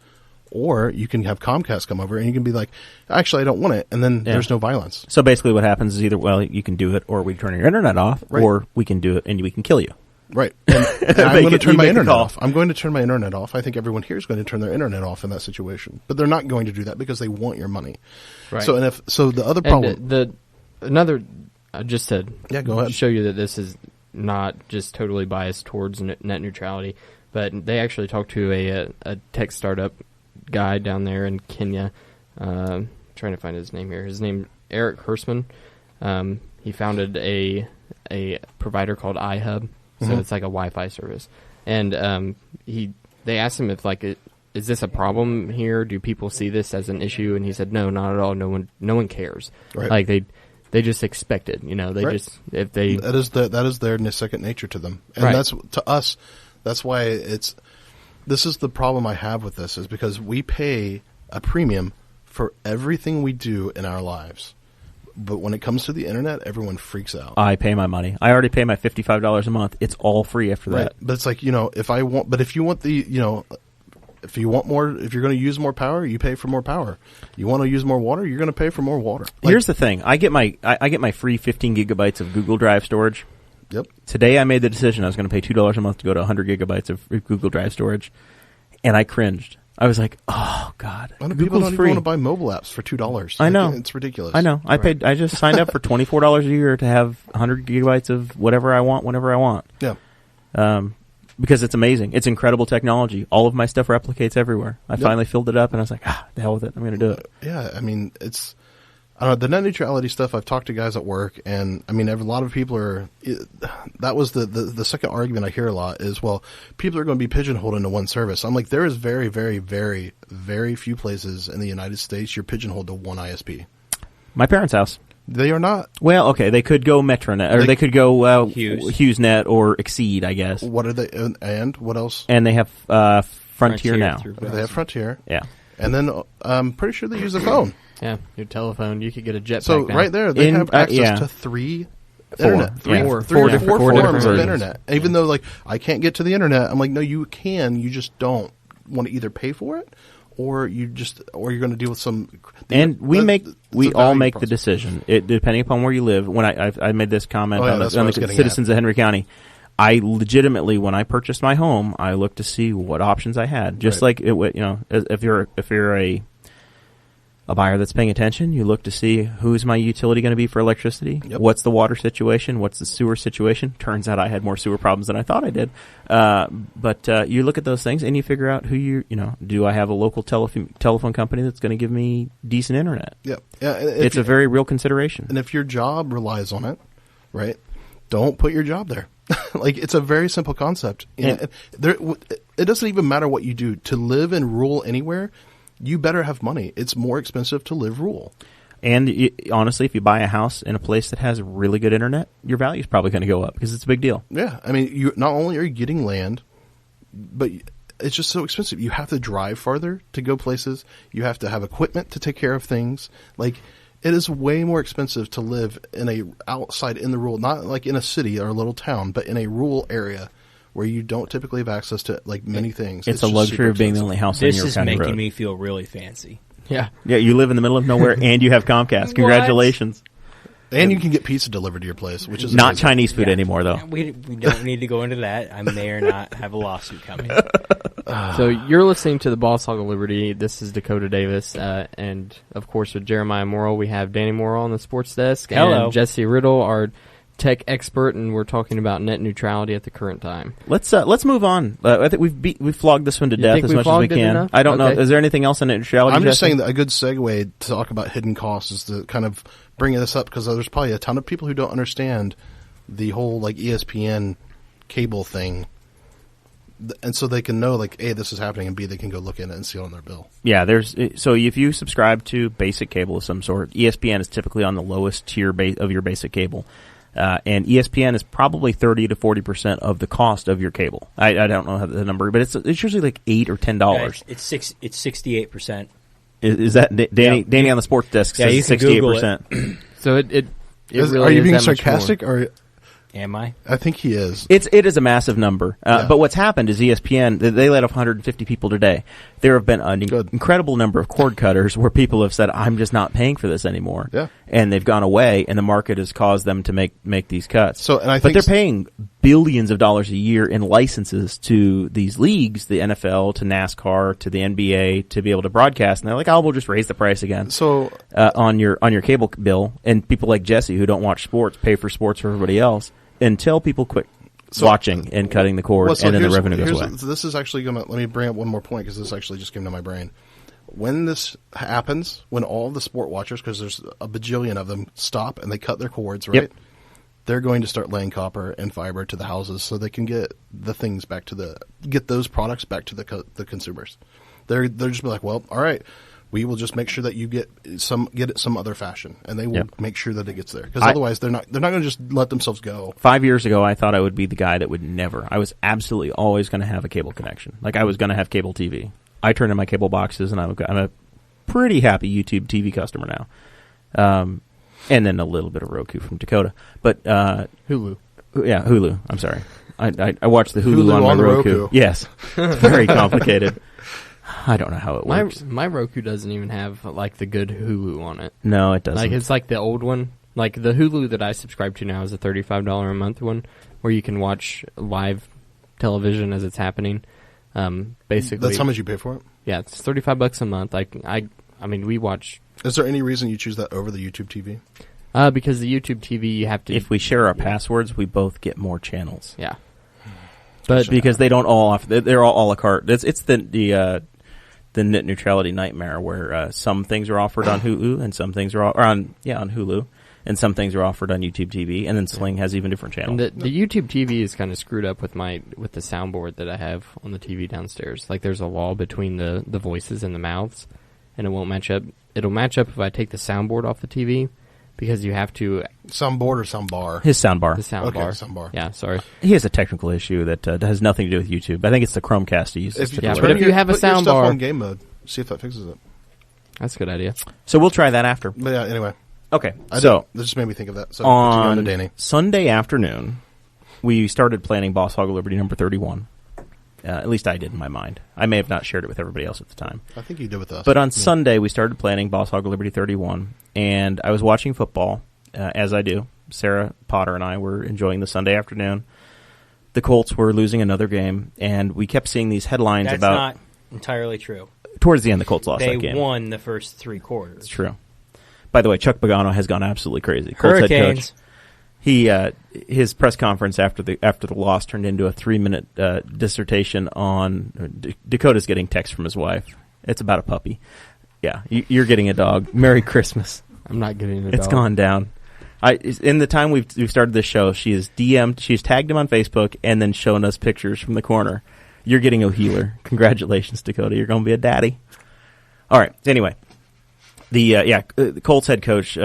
or you can have Comcast come over and you can be like, actually, I don't want it, and then there's no violence. So basically what happens is either, well, you can do it, or we turn your internet off, or we can do it and we can kill you. Right. And I'm going to turn my internet off. I'm going to turn my internet off. I think everyone here is going to turn their internet off in that situation. But they're not going to do that because they want your money. Right. So the other problem... just to go ahead. Show you that this is not just totally biased towards net neutrality, but they actually talked to a tech startup guy down there in Kenya. Trying to find his name here. His name Eric Hersman. He founded a provider called iHub, so it's like a Wi-Fi service. And they asked him if is this a problem here? Do people see this as an issue? And he said, no, not at all. No one cares. Right. Like they just expect it. That is their second nature to them, and that's to us. That's why this is the problem I have with this, is because we pay a premium for everything we do in our lives. But when it comes to the internet, everyone freaks out. I pay my money. I already pay my $55 a month. It's all free after that. But it's like, if you want if you want more, if you're going to use more power, you pay for more power. You want to use more water, you're going to pay for more water. Here's the thing. I get my free 15 gigabytes of Google Drive storage. Yep. Today I made the decision I was going to pay $2 a month to go to 100 gigabytes of Google Drive storage, and I cringed. I was like, "Oh God, people don't free." even want to buy mobile apps for $2. I know, it's ridiculous. I know. I just signed up for $24 a year to have 100 gigabytes of whatever I want, whenever I want. Yeah. Because it's amazing. It's incredible technology. All of my stuff replicates everywhere. I finally filled it up, and I was like, the hell with it. I'm going to do it. Yeah, I mean, I don't know, the net neutrality stuff, I've talked to guys at work, and I mean, a lot of people that was the second argument I hear a lot is, well, people are going to be pigeonholed into one service. I'm like, there is very, very, very, very few places in the United States you're pigeonholed to one ISP. My parents' house. They are not. Well, okay, they could go Metronet, or they could go HughesNet or Exceed, I guess. What are they, and what else? And they have Frontier now. They have Frontier. Yeah. And then I'm pretty sure they use a phone. Yeah, your telephone. You could get a jetpack. So now. right there, they have access to three internet, three or four forms of internet. Even though, like, I can't get to the internet, I'm like, no, you can. You just don't want to either pay for it, or you're going to deal with some. And we all make the decision, depending upon where you live. When I made this comment on the citizens of Henry County, I legitimately, when I purchased my home, I looked to see what options I had. Just like if you're a buyer that's paying attention, you look to see who's my utility going to be for electricity. Yep. What's the water situation? What's the sewer situation? Turns out I had more sewer problems than I thought I did. But you look at those things and you figure out who do I have a local telephone company that's going to give me decent internet? Yep. Yeah. It's a very real consideration. And if your job relies on it, right, don't put your job there. Like, it's a very simple concept. It doesn't even matter what you do. To live in rural anywhere, you better have money. It's more expensive to live rural. And honestly, if you buy a house in a place that has really good internet, your value is probably going to go up because it's a big deal. Yeah. I mean, you not only are you getting land, but it's just so expensive. You have to drive farther to go places. You have to have equipment to take care of things. Like, it is way more expensive to live outside in the rural, not like in a city or a little town, but in a rural area where you don't typically have access to, like, many things. It's a luxury of being the only house on your county road. This is making me feel really fancy. Yeah. Yeah, you live in the middle of nowhere and you have Comcast. Congratulations. And you can get pizza delivered to your place, which is not amazing. Chinese food anymore, though. We don't need to go into that. I may or not have a lawsuit coming. So you're listening to the Boss Hog of Liberty. This is Dakota Davis, and of course with Jeremiah Morrell, we have Danny Morrell on the sports desk. Hello. And Jesse Riddle, our tech expert, and we're talking about net neutrality at the current time. Let's move on. I think we've flogged this one to death as much as we can. Enough? I don't know. Okay. Is there anything else on net neutrality? I'm just Jesse? saying that a good segue to talk about hidden costs is to kind of bring this up, because there's probably a ton of people who don't understand the whole, like, ESPN cable thing, and so they can know, like, A, this is happening, and B, they can go look at it and see it on their bill. Yeah, so if you subscribe to basic cable of some sort, ESPN is typically on the lowest tier of your basic cable. And ESPN is probably 30 to 40% of the cost of your cable. I don't know the number, but it's usually like $8 or $10. It's 68%. Is that Danny? Yeah. Danny on the sports desk says you can 68%. So it really are you is being that much sarcastic, or Am I? I think he is. It is a massive number. But what's happened is ESPN, they laid off 150 people today. There have been an incredible number of cord cutters where people have said, I'm just not paying for this anymore. Yeah. And they've gone away, and the market has caused them to make these cuts. But they're paying billions of dollars a year in licenses to these leagues, the NFL, to NASCAR, to the NBA, to be able to broadcast. And they're like, we'll just raise the price again. So on your cable bill. And people like Jesse, who don't watch sports, pay for sports for everybody else, until people quit watching and cutting the cord, and then the revenue goes away. This is actually going to, let me bring up one more point, because this actually just came to my brain. When this happens, when all the sport watchers, because there's a bajillion of them, stop and they cut their cords, right? Yep. They're going to start laying copper and fiber to the houses so they can get the things get those products back to the consumers. They're just be like, well, all right, we will just make sure that you get it some other fashion, and they will make sure that it gets there, because otherwise they're not going to just let themselves go. 5 years ago, I thought I would be the guy that would never. I was absolutely always going to have a cable connection. Like, I was going to have cable TV. I turned in my cable boxes, and I'm a pretty happy YouTube TV customer now. And then a little bit of Roku from Dakota. But Hulu. Yeah, Hulu. I'm sorry. I watch the Hulu, Hulu on my on the Roku. Roku. Yes. It's very complicated. I don't know how it works. My Roku doesn't even have like the good Hulu on it. No, it doesn't. Like it's like the old one. Like the Hulu that I subscribe to now is a $35 a month one, where you can watch live television as it's happening. Basically, That's how much you pay for it? Yeah, it's $35 a month. I mean, we watch. Is there any reason you choose that over the YouTube TV? Because the YouTube TV, you have to. If we share our passwords, we both get more channels. Yeah. But Because they don't all off, they're all a la carte. It's the net neutrality nightmare where some things are offered on Hulu and some things are on Hulu, and some things are offered on YouTube TV, and then Sling has even different channels. And the YouTube TV is kind of screwed up with the soundboard that I have on the TV downstairs. Like there's a wall between the voices and the mouths, and it won't match up. It'll match up if I take the soundboard off the TV, because you have to. Soundboard or soundbar? His soundbar. The soundbar. Okay, soundbar. Yeah, sorry. He has a technical issue that has nothing to do with YouTube. I think it's the Chromecast he uses. If you, Yeah, turn but if you have a put your stuff soundbar- on game mode, see if that fixes it. That's a good idea. So we'll try that after. But yeah, anyway. Okay. That just made me think of that. So on to Danny. Sunday afternoon, we started planning Boss Hog Liberty number 31. At least I did in my mind. I may have not shared it with everybody else at the time. I think you did with us. But on Sunday, we started planning Boss Hog Liberty 31, and I was watching football, as I do. Sarah Potter and I were enjoying the Sunday afternoon. The Colts were losing another game, and we kept seeing these headlines That's about... not entirely true. Towards the end, the Colts lost They that game. won the first 3 quarters. It's true. By the way, Chuck Pagano has gone absolutely crazy. Colts head Hurricanes. coach. He his press conference after the loss turned into a 3-minute dissertation on Dakota's getting text from his wife. It's about a puppy. Yeah, you're getting a dog. Merry Christmas. I'm not getting a dog. It's gone down. In the time we've started this show, she's tagged him on Facebook and then shown us pictures from the corner. You're getting a healer. Congratulations, Dakota. You're going to be a daddy. All right. Anyway, the Colts head coach.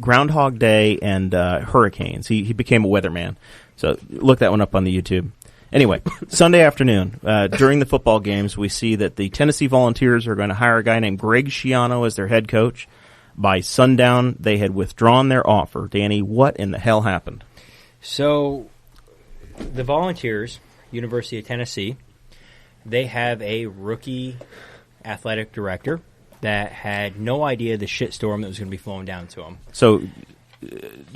Groundhog Day and hurricanes. He became a weatherman. So look that one up on the YouTube. Anyway, Sunday afternoon, during the football games, we see that the Tennessee Volunteers are going to hire a guy named Greg Schiano as their head coach. By sundown, they had withdrawn their offer. Danny, what in the hell happened? So, the Volunteers, University of Tennessee, they have a rookie athletic director that had no idea the shitstorm that was going to be flowing down to him. So,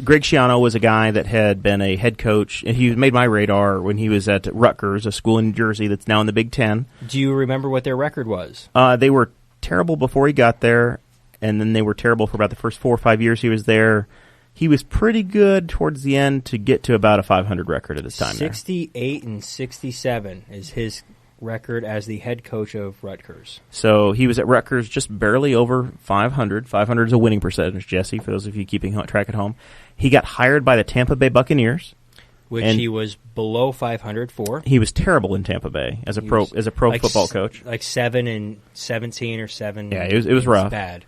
Greg Schiano was a guy that had been a head coach, and he made my radar when he was at Rutgers, a school in New Jersey that's now in the Big Ten. Do you remember what their record was? They were terrible before he got there, and then they were terrible for about the first 4 or 5 years he was there. He was pretty good towards the end to get to about a 500 record at his time 68 and 67 is his record as the head coach of Rutgers. So he was at Rutgers just barely over 500. 500 is a winning percentage, Jesse, for those of you keeping track at home. He got hired by the Tampa Bay Buccaneers. Which and he was below 500 for. He was terrible in Tampa Bay as a pro like football coach. Like 7 and 17 or 7. Yeah, it was rough. Bad.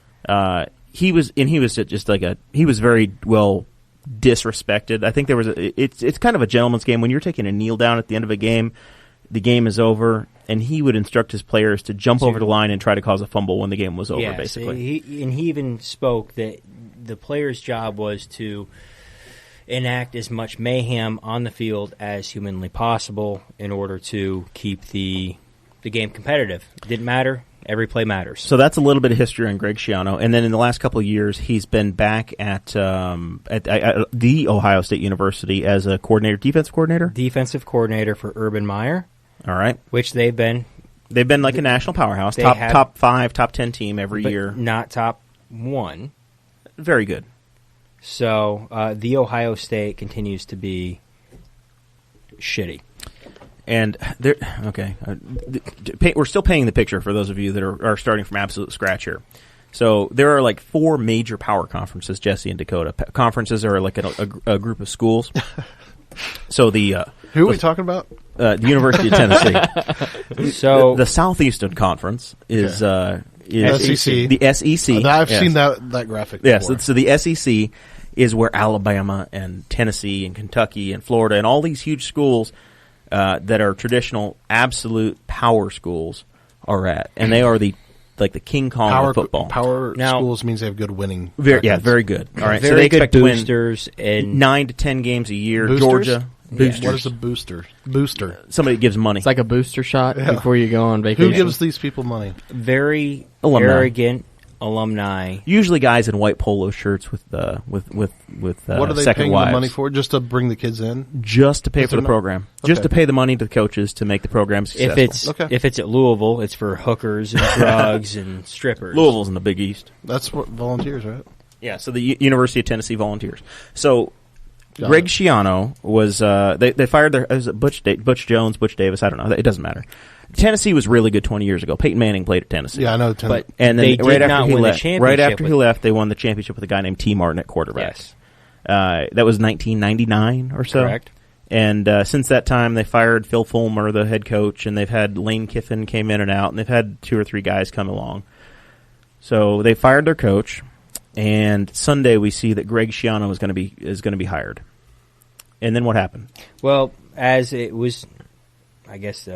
He was just like he was very well disrespected. I think there was it's kind of a gentleman's game when you're taking a kneel down at the end of a game. The game is over, and he would instruct his players to jump over the line and try to cause a fumble when the game was over, basically. He even spoke that the player's job was to enact as much mayhem on the field as humanly possible in order to keep the game competitive. It didn't matter. Every play matters. So that's a little bit of history on Greg Schiano. And then in the last couple of years, he's been back at the Ohio State University as a defensive coordinator. Defensive coordinator for Urban Meyer. All right. Which they've been like a national powerhouse, top 5, top 10 team every year. Not top 1. Very good. So the Ohio State continues to be shitty. And we're still painting the picture for those of you that are starting from absolute scratch here. So there are like 4 major power conferences, Jesse and Dakota. Conferences are like a group of schools. So who are we talking about? The University of Tennessee. So the Southeastern Conference is SEC. The SEC. I've seen that graphic before. Yes, so the SEC is where Alabama and Tennessee and Kentucky and Florida and all these huge schools that are traditional absolute power schools are at. And they are the like the King Kong Power of football. Power Now- schools means they have good winning. Very records. good. All right, so Very they good expect to win boosters and 9 to 10 games a year. Boosters? Georgia boosters. What is a booster? Booster. Somebody gives money. It's like a booster shot Yeah. before you go on vacation. Who gives these people money? very Alumni. arrogant alumni. Usually guys in white polo shirts with What are they second paying wives. the money for? Just to bring the kids in? Just to pay Is for there the no- program. Just Okay. to pay the money to the coaches to make the program successful. If it's at Louisville, it's for hookers and drugs and strippers. Louisville's in the Big East. That's what volunteers, right? Yeah, so the University of Tennessee Volunteers. So Got Greg it. Schiano was they fired their was it Butch Jones, Butch Davis. I don't know. It doesn't matter. Tennessee was really good 20 years ago. Peyton Manning played at Tennessee. Yeah, I know. But And then they did right after not he win left, the right championship. after he left, they won the championship with a guy named T. Martin at quarterback. Yes, That was 1999 or so. correct. And since that time, they fired Phil Fulmer, the head coach, and they've had Lane Kiffin came in and out, and they've had 2 or 3 guys come along. So they fired their coach, and Sunday we see that Greg Schiano is going to be hired. And then what happened? Well, as it was, I guess,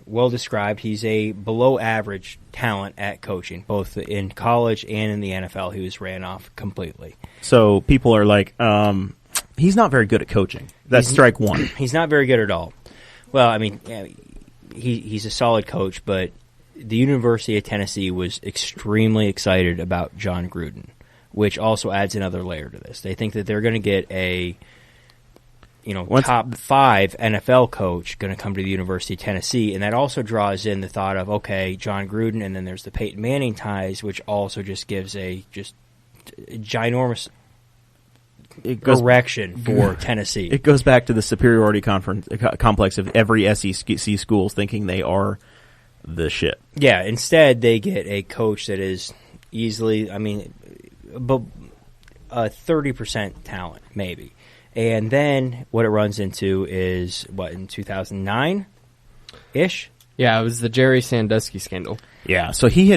well described, he's a below-average talent at coaching, both in college and in the NFL. He was ran off completely. So people are like, he's not very good at coaching. That's strike one. He's not very good at all. Well, I mean, yeah, he's a solid coach, but the University of Tennessee was extremely excited about John Gruden, which also adds another layer to this. They think that they're going to get a top 5 NFL coach going to come to the University of Tennessee, and that also draws in the thought of, okay, John Gruden, and then there's the Peyton Manning ties, which also just gives a ginormous erection for Tennessee. It goes back to the superiority complex of every SEC schools thinking they are the shit. Yeah, instead they get a coach that is easily, but 30% talent, maybe. And then what it runs into is, in 2009-ish? Yeah, it was the Jerry Sandusky scandal. Yeah, so he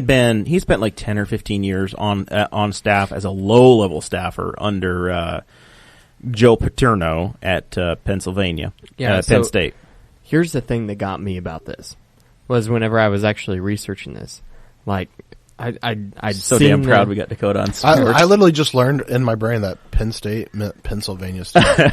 spent like 10 or 15 years on staff as a low-level staffer under Joe Paterno at Pennsylvania, Penn State. Here's the thing that got me about this, was whenever I was actually researching this, like, I'd So seen damn proud we got Dakota on sports. I literally just learned in my brain that Penn State meant Pennsylvania State. 30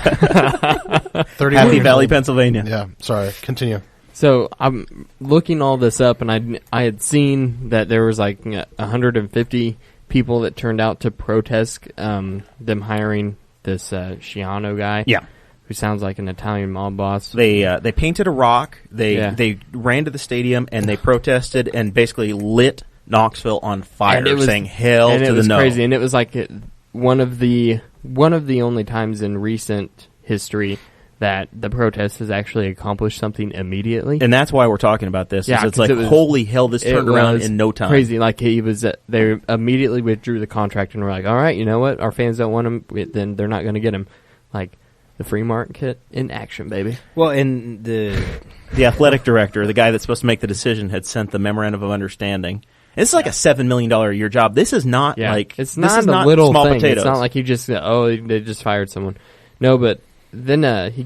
Happy years Valley, old. Pennsylvania. Yeah, sorry. Continue. So I'm looking all this up, and I had seen that there was like 150 people that turned out to protest them hiring this Schiano guy. Yeah. Who sounds like an Italian mob boss. They painted a rock. They ran to the stadium and they protested and basically lit Knoxville on fire, saying "Hell to the no." And it was crazy, and it was like one of the only times in recent history that the protest has actually accomplished something immediately. And that's why we're talking about this. Yeah, it's like, holy hell, this turned around in no time. Crazy. Like they immediately withdrew the contract and were like, all right, you know what? Our fans don't want him, then they're not going to get him. Like, the free market in action, baby. Well, and the athletic director, the guy that's supposed to make the decision, had sent the memorandum of understanding. It's like a $7 million a year job. This is not like it's not a little small thing. potatoes. It's not like you just they just fired someone. No, but then he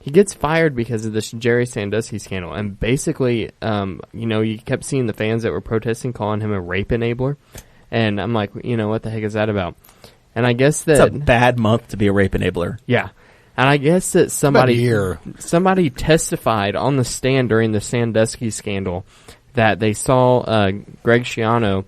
gets fired because of this Jerry Sandusky scandal, and basically, you kept seeing the fans that were protesting calling him a rape enabler, and I'm like, what the heck is that about? And I guess that it's a bad month to be a rape enabler. Yeah. And I guess that somebody testified on the stand during the Sandusky scandal that they saw Greg Schiano,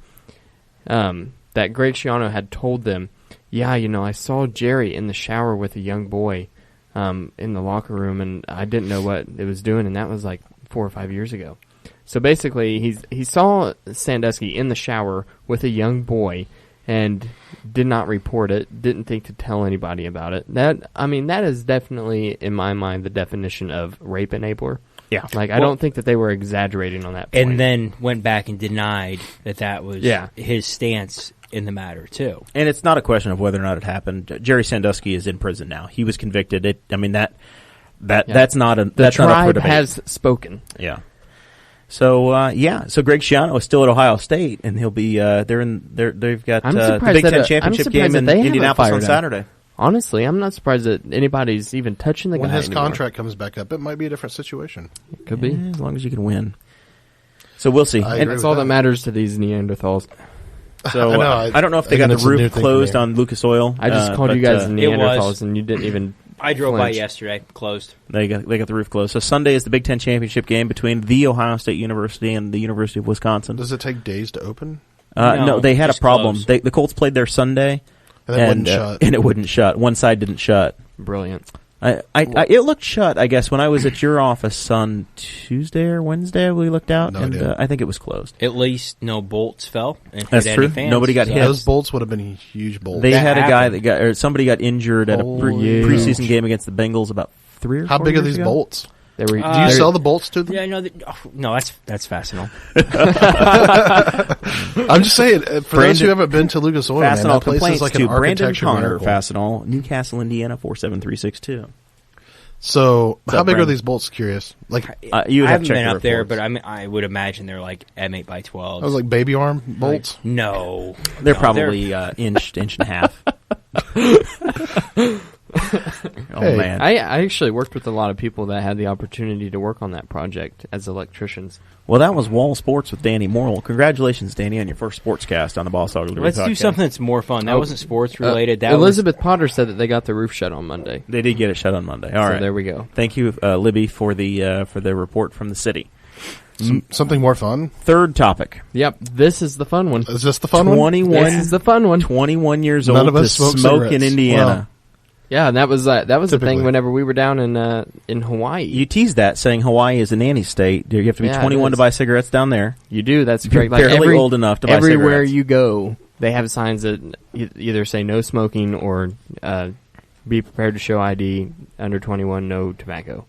that Greg Schiano had told them, yeah, I saw Jerry in the shower with a young boy in the locker room, and I didn't know what it was doing, and that was like 4 or 5 years ago. So basically, he saw Sandusky in the shower with a young boy and did not report it, didn't think to tell anybody about it. That is definitely, in my mind, the definition of rape enabler. Yeah. Like, I don't think that they were exaggerating on that point. And then went back and denied that was his stance in the matter, too. And it's not a question of whether or not it happened. Jerry Sandusky is in prison now. He was convicted. That's not up for the tribe debate. has spoken. Yeah. So so Greg Schiano is still at Ohio State, and he'll be they've got the Big Ten championship game in Indianapolis on Saturday. Honestly, I'm not surprised that anybody's even touching the guy when his anymore. contract comes back up. It might be a different situation. It could be as long as you can win. So we'll see. I And agree That's with all that. that matters to these Neanderthals. so I know, I don't know if they again, got it's the a new roof thing for closed me. on Lucas Oil. I just called you but, guys Neanderthals, and you didn't even. I drove by flinch. yesterday. Closed. They got the roof closed. So Sunday is the Big Ten championship game between the Ohio State University and the University of Wisconsin. Does it take days to open? No, they had a just problem. closed. The Colts played there Sunday, And it wouldn't shut. and it wouldn't shut. One side didn't shut. Brilliant. It looked shut, I guess, when I was at your office on Tuesday or Wednesday. We looked out, No and idea. I think it was closed. At least no bolts fell. And hit That's any true. Fans, Nobody got so- hit. Those bolts would have been huge bolts. They had a guy happened. or somebody got injured at a Holy preseason cow. game against the Bengals about 3 or 4 How big are years these ago. bolts? They were, Do you Uh, sell the bolts to them? Yeah, no, no, that's fascinating. I'm just saying, for those Brandon- who haven't been to Lucas Oil, man, Fastenal that place complaints is like to an Brandon architecture Connor, miracle. Fastenal, Newcastle, Indiana 47362. So, What's how up, big are Brandon? these bolts? Curious. Like, You would I have haven't checked been the up there, reports. but I would imagine they're like M8 by 12. I was like baby arm bolts. No, They're No, probably inch and a half. Oh Hey, man! I actually worked with a lot of people that had the opportunity to work on that project as electricians. Well, that was Wall Sports with Danny Morrell. Congratulations, Danny, on your first sportscast on the Boss Hog Liberty Let's do podcast. something that's more fun. That Oh, wasn't sports related. That Elizabeth Potter said that they got the roof shut on Monday. They did get it shut on Monday. All So right, there we go. Thank you, Libby, for the report from the city. Something more fun? Third topic: Yep, this is the fun one. Is this the fun one? 21, This is the fun one. 21 years None old of us to smoke smoke in cigarettes. Indiana. Yeah, and that was the Typically. thing whenever we were down in Hawaii. You teased that, saying Hawaii is a nanny state. You have to be Yeah, it 21 to is. buy cigarettes down there. You do. That's You're correct. Like barely old enough to buy everywhere cigarettes. you go, they have signs that either say no smoking or be prepared to show ID, under 21, no tobacco.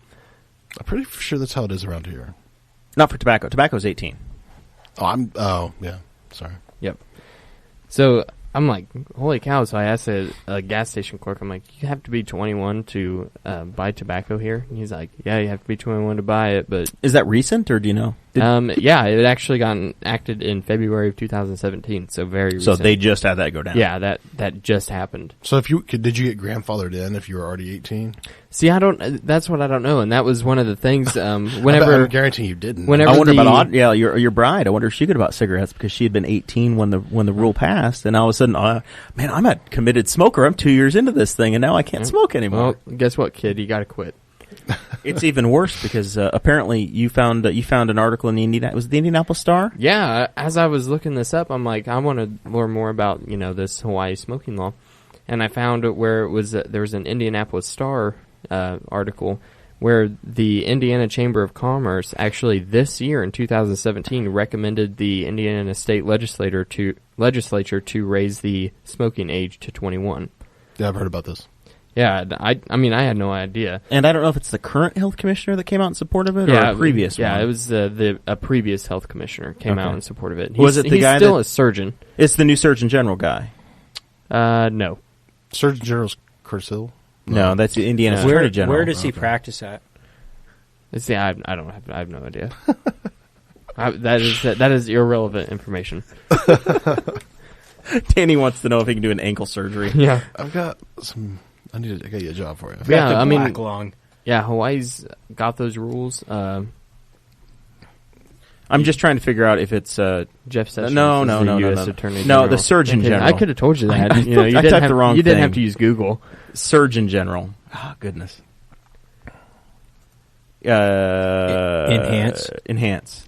I'm pretty sure that's how it is around here. Not for tobacco. Tobacco is 18. Oh, yeah. Sorry. Yep. So I'm like, holy cow! So I asked a gas station clerk, I'm like, you have to be 21 to buy tobacco here? And he's like, yeah, you have to be 21 to buy it, but Is that recent, or do you know? yeah, it actually got enacted in February of 2017, so very recent. So they just had that go down. Yeah, that just happened. So did you get grandfathered in if you were already 18? See, that's what I don't know, and that was one of the things. I'm Whenever guaranteeing you didn't. whenever I wonder the- about your bride. I wonder if she could have bought cigarettes because she had been 18 when the rule passed, and all of a sudden, man, I'm a committed smoker. I'm 2 years into this thing, and now I can't smoke anymore. Well, guess what, kid? You got to quit. It's even worse because apparently you found an article in the Indianapolis Star. Yeah, as I was looking this up, I'm like, I want to learn more about this Hawaii smoking law, and I found it where it was there was an Indianapolis Star article where the Indiana Chamber of Commerce actually this year in 2017 recommended the Indiana State Legislature to raise the smoking age to 21. Yeah, I've heard about this. Yeah, I mean, I had no idea. And I don't know if it's the current health commissioner that came out in support of it or a previous one. Yeah, it was a previous health commissioner came out in support of it. Was it the he's guy still that- a surgeon? It's the new Surgeon General guy. No. Surgeon General's Curtis Hill? No, that's the Indiana Where, Attorney General. where does he practice at? See, I have no idea. That is irrelevant information. Danny wants to know if he can do an ankle surgery. Yeah, I've got some. I got you a job for you. Yeah, The I mean- black lung. yeah. Hawaii's got those rules. I'm just trying to figure out if it's Jeff Sessions No, is no, the no, no, U.S. no. Attorney No, General. the Surgeon General. I could have told you that. I you didn't typed have, the wrong You didn't thing. have to use Google. Surgeon General. Oh, goodness. Enhance.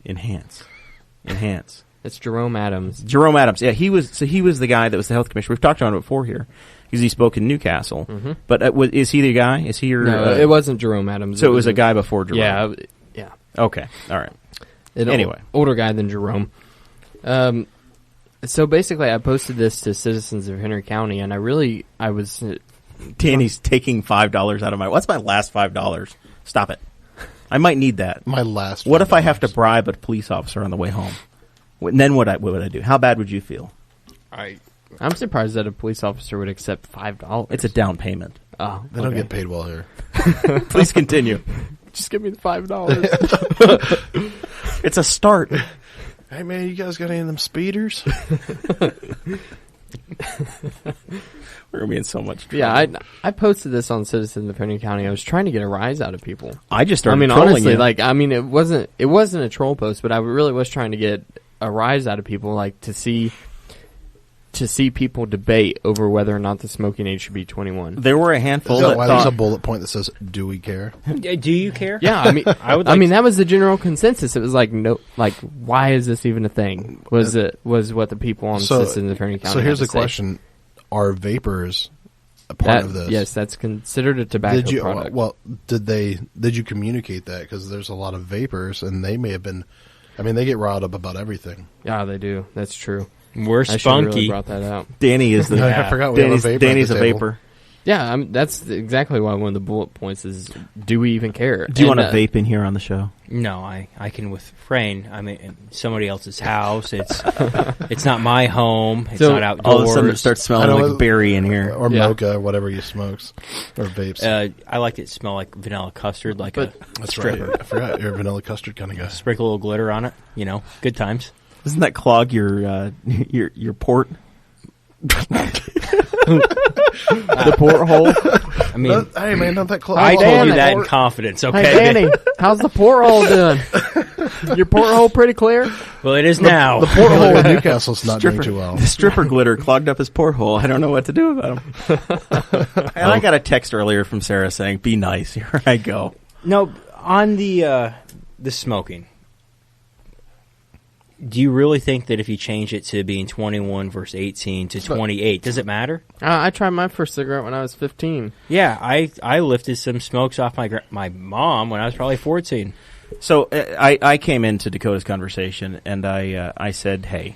Enhance. It's Jerome Adams. Jerome Adams. Yeah, he was the guy that was the health commissioner. We've talked about it before here because he spoke in Newcastle. Mm-hmm. But is he the guy? Is he your? No, it wasn't Jerome Adams. So it was a guy before Jerome. Yeah, yeah. Okay. All right. Anyway, older guy than Jerome. So basically, I posted this to citizens of Henry County, and I was. Danny's taking $5 out of my. What's my last $5? Stop it. I might need that. My last. What if I have to $5? bribe a police officer on the way home? And then what would I do? How bad would you feel? I'm surprised that a police officer would accept $5. It's a down payment. Oh, They don't okay. get paid well here. Please continue. Just give me the $5. It's a start. Hey man, you guys got any of them speeders? We're gonna be in so much trouble. Yeah, I posted this on Citizens of Henry County. I was trying to get a rise out of people. I just started trolling honestly, you. It wasn't a troll post, but I really was trying to get a rise out of people, like to see people debate over whether or not the smoking age should be 21. there were a handful that There's thought a bullet point that says, "Do we care?" Do you care? Yeah, I mean, would I mean that was the general consensus. It was like, no, like, why is this even a thing? Was what the people on Citizens of Henry County. So here's had the to say. question: are vapors a part of this? Yes, that's considered a tobacco product. Well, did you communicate that? Because there's a lot of vapors, and they may have been. I mean, they get riled up about everything. Yeah, they do. That's true. We're I should have spunky. really brought that out. Danny is the. I forgot we have a vapor. Danny's at a the table. vapor. Yeah, that's exactly why one of the bullet points is, do we even care? Do you want And, to vape in here on the show? No, I can refrain. I mean, somebody else's house. It's not my home. It's So, not outdoors. All of a sudden, it starts smelling I know like it- berry in here. or Yeah. mocha, or whatever he smokes, or vapes. I like it to smell like vanilla custard, like a That's stripper. right. I forgot you're a vanilla custard kind of guy. Sprinkle a little glitter on it. You know, good times. Doesn't that clog your port? the porthole. I mean, Hey man, don't that close? I told Danny. you that in confidence. Okay, Hey, Danny, how's the porthole doing? Your porthole pretty clear? Well, it is now. The porthole in Newcastle's not doing too well. The stripper glitter clogged up his porthole. I don't know what to do about him. And I got a text earlier from Sarah saying, "Be nice." Here I go. No, on the smoking. Do you really think that if you change it to being 21 versus 18 to 28, does it matter? I tried my first cigarette when I was 15. Yeah, I lifted some smokes off my mom when I was probably 14. So I came into Dakota's conversation and I said, "Hey,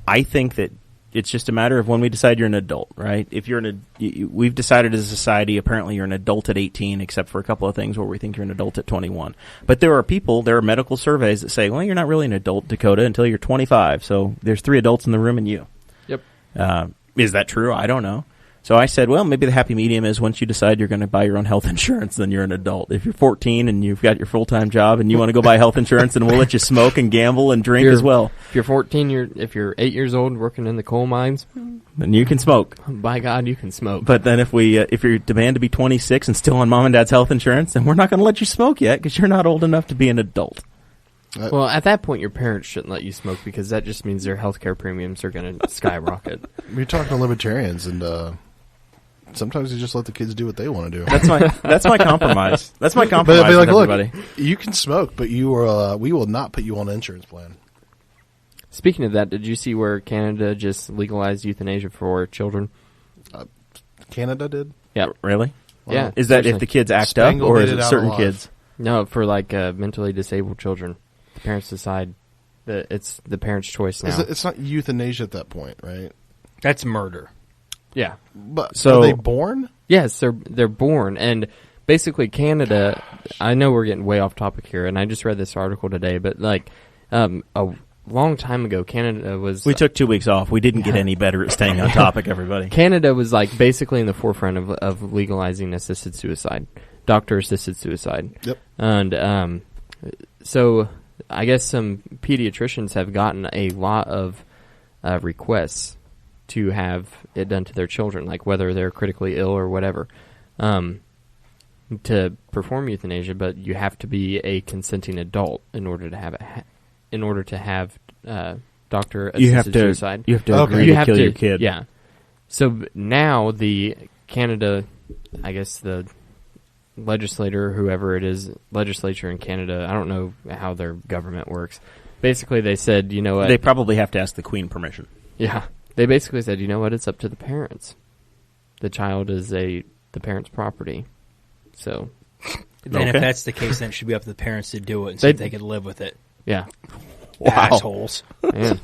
I think that it's just a matter of when we decide you're an adult, right? If you're we've decided as a society, apparently you're an adult at 18, except for a couple of things where we think you're an adult at 21. But there are medical surveys that say, well, you're not really an adult, Dakota, until you're 25. So there's 3 adults in the room and you. Yep. Is that true? I don't know. So I said, well, maybe the happy medium is once you decide you're going to buy your own health insurance, then you're an adult. If you're 14 and you've got your full-time job and you want to go buy health insurance, then we'll let you smoke and gamble and drink as well. If you're 14, if you're 8 years old working in the coal mines, Then you can smoke. by God, you can smoke. But then if you demand to be 26 and still on mom and dad's health insurance, then we're not going to let you smoke yet because you're not old enough to be an adult. Well, at that point, your parents shouldn't let you smoke because that just means their healthcare premiums are going to skyrocket. We're talking to libertarians, and sometimes you just let the kids do what they want to do. That's my compromise. That's my But compromise they'd be like, with look, everybody. you can smoke, but we will not put you on an insurance plan. Speaking of that, did you see where Canada just legalized euthanasia for children? Canada did. Yeah. Really? Yeah. Is that if seriously. the kids act Spangled up, or made is it it out certain alive. kids? No, for like mentally disabled children. The parents decide that it's the parents' choice now. It's not euthanasia at that point, right? That's murder. Yeah. But So- are they born? Yes, they're born, and basically Canada. I know we're getting way off topic here, and I just read this article today, but like a long time ago, Canada was We took 2 weeks off. We didn't get any better at staying on topic, everybody. Canada was like basically in the forefront of legalizing assisted suicide, doctor assisted suicide. Yep. And so I guess some pediatricians have gotten a lot of requests to have it done to their children, like whether they're critically ill or whatever, to perform euthanasia. But you have to be a consenting adult in order to have it. In order to have doctor assisted suicide, You have to Okay. agree you to have kill to, your kid. Yeah. So now the Canada, I guess the legislator, whoever it is, legislature in Canada, I don't know how their government works. Basically, they said, you know what? They probably have to ask the Queen permission. Yeah. They basically said, you know what? It's up to the parents. The child is the parent's property. So, Then Okay. if that's the case, then it should be up to the parents to do it and see They- if they can live with it. yeah. Wow. Assholes. Man.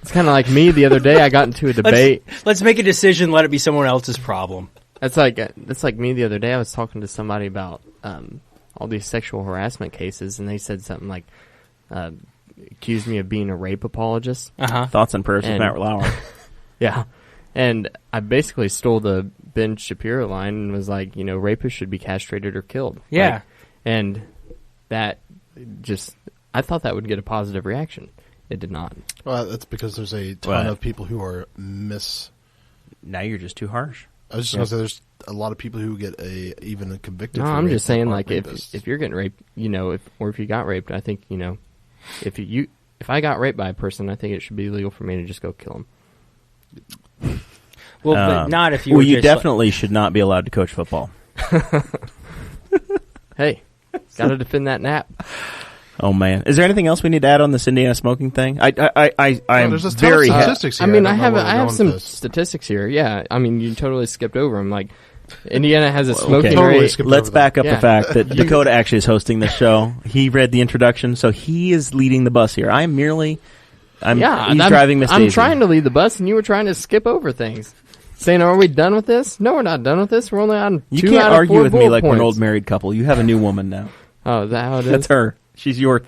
It's kind of like me the other day. I got into a debate. Let's make a decision. Let it be someone else's problem. That's like me the other day. I was talking to somebody about all these sexual harassment cases, and they said something like, accused me of being a rape apologist. Uh-huh. Thoughts and prayers with And- Matt Lauer. Yeah. And I basically stole the Ben Shapiro line and was like, you know, rapists should be castrated or killed. Yeah. Like, and that just, I thought that would get a positive reaction. It did not. Well, that's because there's a ton Right. of people who are Now you're just too harsh. I was just going to say there's a lot of people who get even convicted. No, for I'm rape just saying, that like, aren't rapists. if you're getting raped, if you got raped, I think, if I got raped by a person, I think it should be legal for me to just go kill him. Well, but not if you. Well, were you just definitely should not be allowed to coach football. Hey, got to defend that nap. Oh man, is there anything else we need to add on this Indiana smoking thing? I'm there's just very tons of statistics here. I mean, don't know where we're I have going some with this. statistics here. Yeah, I mean, you totally skipped over them. Like, Indiana has a smoking Totally rate. skipped Let's over back up Yeah. the fact that Dakota actually is hosting the show. He read the introduction, so he is leading the bus here. I'm he's driving Miss I'm Daisy. trying to lead the bus, and you were trying to skip over things. Saying, are we done with this? No, we're not done with this. We're only on You 2 can't out of argue 4 with me bullet like we're an points. old married couple. You have a new woman now. Oh, is that how it is? That's her. She's your.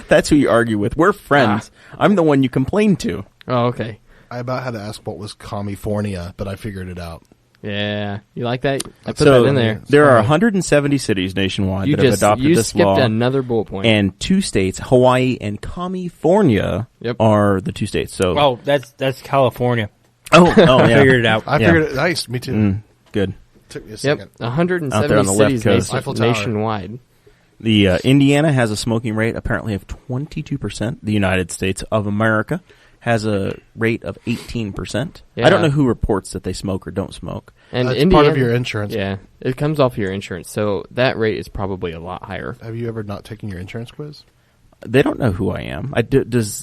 That's who you argue with. We're friends. I'm the one you complain to. Oh, okay. I about had to ask what was California, but I figured it out. Yeah, you like that? I put So that in there. there are 170 cities nationwide You that have just adopted you this skipped law. another bullet point. And 2 states, Hawaii and California, Yep. are the 2 states. So Oh, that's California. oh, I yeah. figured it out. I Yeah. figured it. Nice, me too. Good. Took me a Yep, second. 170 Out there on the left cities coast. Eiffel Tower. nationwide. The Indiana has a smoking rate apparently of 22%. The United States of America has a rate of 18%. Yeah. I don't know who reports that they smoke or don't smoke. And That's Indiana, part of your insurance. Yeah, it comes off your insurance, so that rate is probably a lot higher. Have you ever not taken your insurance quiz? They don't know who I am. I know is this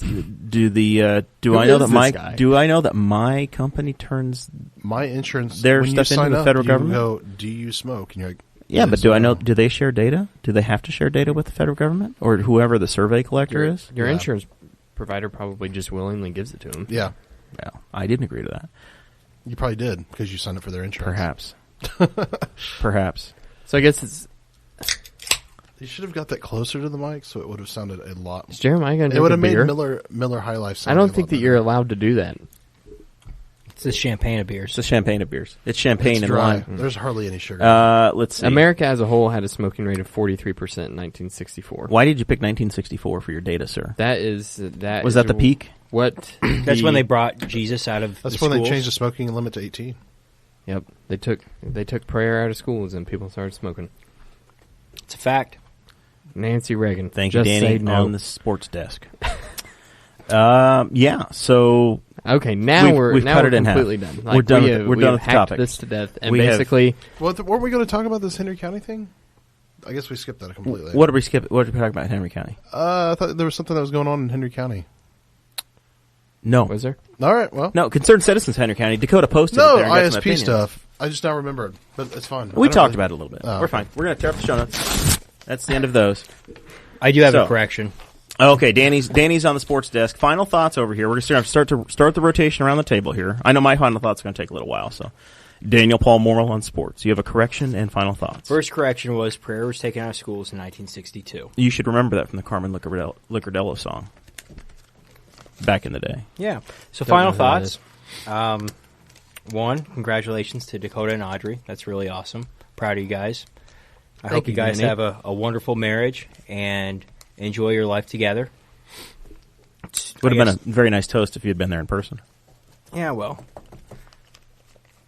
guy? Do I know that my company turns? My insurance. Their when you stuff into sign the up, federal you government? Go, do you smoke? And you're like, Yeah, yes, but do I know? no. Do they share data? Do they have to share data with the federal government or whoever the survey collector is? Your Yeah. insurance provider probably just willingly gives it to him. Yeah, Well, I didn't agree to that. you probably did because you signed up for their insurance. Perhaps. Perhaps. So I guess it's You should have got that closer to the mic, so it would have sounded a lot. is Jeremiah going to It would drink have a made beer? Miller High Life. I Sound don't think that you're allowed to do that. It's the champagne of It's beers. the champagne of beers. It's champagne It's and dry. lime. There's hardly any sugar. Let's see. America as a whole had a smoking rate of 43% in 1964. Why did you pick 1964 for your data, sir? That was that the peak? What? That's when they brought Jesus out of That's the when they schools. changed the smoking limit to 18. Yep, they took prayer out of schools and people started smoking. It's a fact. Nancy Reagan. Thank you, just Danny, say no. on the sports desk. Yeah, so Okay, now we've cut it in half. completely done. We're done with it. we We're done have with the hacked topic. this to death, and We have- basically, Well, weren't we going to talk about this Henry County thing? I guess we skipped that completely. what did we skip? What did we talk about in Henry County? I thought there was something that was going on in Henry County. No. was there? All right, well. No, Concerned Citizens Henry County. Dakota posted No, it there and got some ISP opinions. stuff. I just now remembered, but it's fine. We talked about it a little bit. Oh, We're okay. fine. We're going to tear up the show notes. That's the end of those. I do have So- a correction. Okay, Danny's on the sports desk. Final thoughts over here. We're going to start the rotation around the table here. I know my final thoughts are going to take a little while. So, Daniel Paul Morrell on sports. You have a correction and final thoughts. First correction was prayer was taken out of schools in 1962. You should remember that from the Carmen Licordello song back in the day. Yeah. So Don't final know who that thoughts. One, congratulations to Dakota and Audrey. That's really awesome. Proud of you guys. I hope you, you guys Danny. have a wonderful marriage and enjoy your life together. Would have I been guess- a very nice toast if you had been there in person. Yeah, well.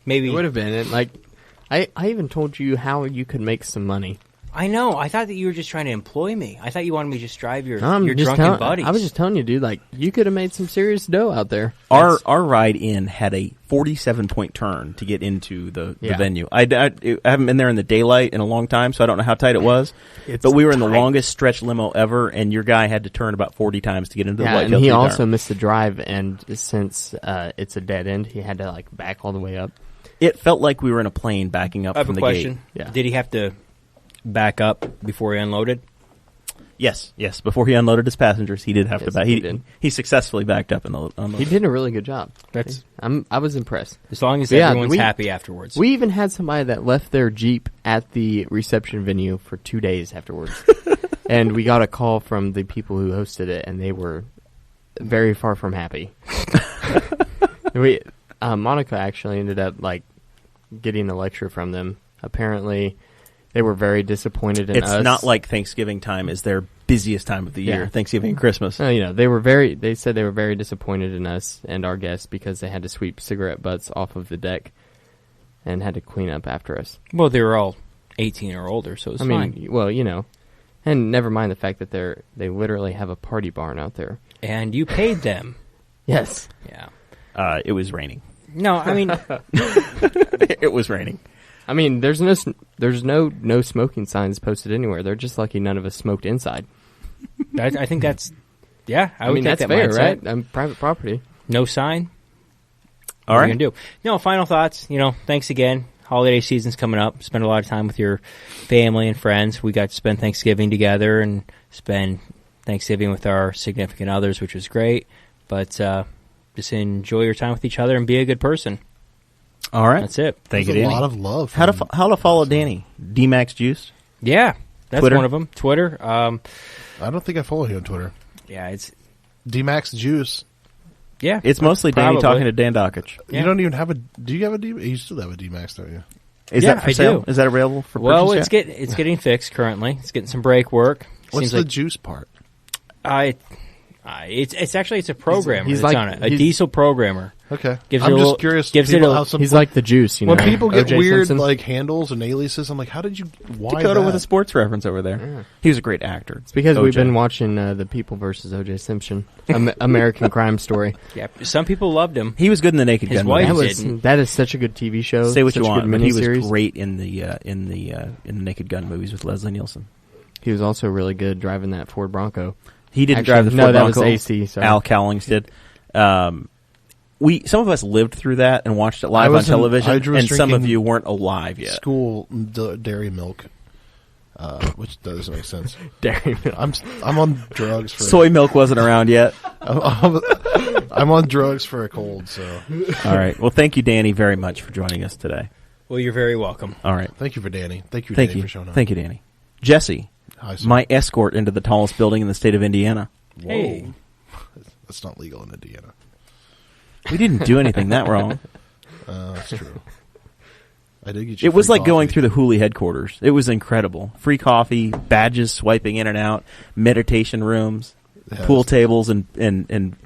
Maybe. It would have been. And like, I even told you how you could make some money. I know. I thought that you were just trying to employ me. I thought you wanted me to just drive your I'm just drunken telling. buddies. I was just telling you, dude. Like, you could have made some serious dough out there. Our ride in had a 47-point turn to get into the Yeah. venue. I haven't been there in the daylight in a long time, so I don't know how tight it was. It's But we were in the tight. longest stretch limo ever, and your guy had to turn about 40 times to get into the Yeah, White and Hill he Three also Darn. missed the drive, and since it's a dead end, he had to like back all the way up. It felt like we were in a plane backing up I have from a the question. gate. Yeah. Did he have to back up before he unloaded? Yes. Before he unloaded his passengers, he did have to Yes, back. he did. He successfully backed up in the unload. He did a really good job. That's I was impressed. as long as Yeah, everyone's we- happy afterwards. We even had somebody that left their Jeep at the reception venue for 2 days afterwards. And we got a call from the people who hosted it, and they were very far from happy. Monica actually ended up like getting a lecture from them. Apparently, they were very disappointed in us. It's not like Thanksgiving time. Is they're busiest time of the year, Yeah. Thanksgiving and Christmas. They said they were very disappointed in us and our guests because they had to sweep cigarette butts off of the deck and had to clean up after us. Well, they were all 18 or older, so it's fine. And never mind the fact that they literally have a party barn out there. And you paid them. Yes. Yeah. It was raining. No, I mean, It was raining. I mean, there's no smoking signs posted anywhere. They're just lucky none of us smoked inside. I think that's, yeah, I would mean, take that's that fair, mindset. right? Private property. No sign. All What are right. you going to do? No, final thoughts. Thanks again. Holiday season's coming up. Spend a lot of time with your family and friends. We got to spend Thanksgiving together and spend Thanksgiving with our significant others, which was great. But just enjoy your time with each other and be a good person. All right. That's it. Thank you, There's a Danny. lot of love. How from- to follow Danny? D-Max Juice? Yeah, that's Twitter? one of them. Twitter. I don't think I follow you on Twitter. Yeah, it's D-Max Juice. yeah. It's mostly Danny Probably. talking to Dan Dockich. Yeah. You don't even have a. Do you have a D? You still have a D-Max, don't you? Is Yeah, that for I sale? do. Is that available for Well, purchase it's yet? it's getting fixed currently. It's getting some brake work. What's Seems the like juice part? it's actually a programmer. he's that's like- on it. A he's- diesel programmer. Okay, Gives I'm it a just little- curious. gives people, it a- how some, He's like the juice, when people get O.J. weird Simpson. like handles and aliases. I'm like, how did you? Why Dakota that? with a sports reference over there. Yeah. He was a great actor. It's because we've OJ. been watching The People versus O.J. Simpson, American Crime Story. Yeah, some people loved him. He was good in the Naked His Gun wife movie. didn't. That is such a good TV show. Say what such you a want, good but he was miniseries. great in the Naked Gun movies with Leslie Nielsen. He was also really good driving that Ford Bronco. He didn't Actually, drive the Ford no, that Bronco. was AC. Sorry. Al Cowlings did. Some of us lived through that and watched it I live on was in- television, I and was some of drinking you weren't alive yet. School dairy milk, which doesn't make sense. Dairy Milk. I'm on drugs for Soy milk wasn't around yet. I'm on drugs for a cold. So All right. Well, thank you, Danny, very much for joining us today. Well, you're very welcome. All right. thank you for Danny. Thank you, Thank Danny, you. for showing up. Thank you, Danny. Jesse, Hi, sir. my escort into the tallest building in the state of Indiana. Whoa. Hey. That's not legal in Indiana. We didn't do anything that wrong. That's true. I did get you. It was free like going coffee. through the Hooley headquarters. It was incredible. Free coffee, badges swiping in and out, meditation rooms, Yeah, pool it's- tables, and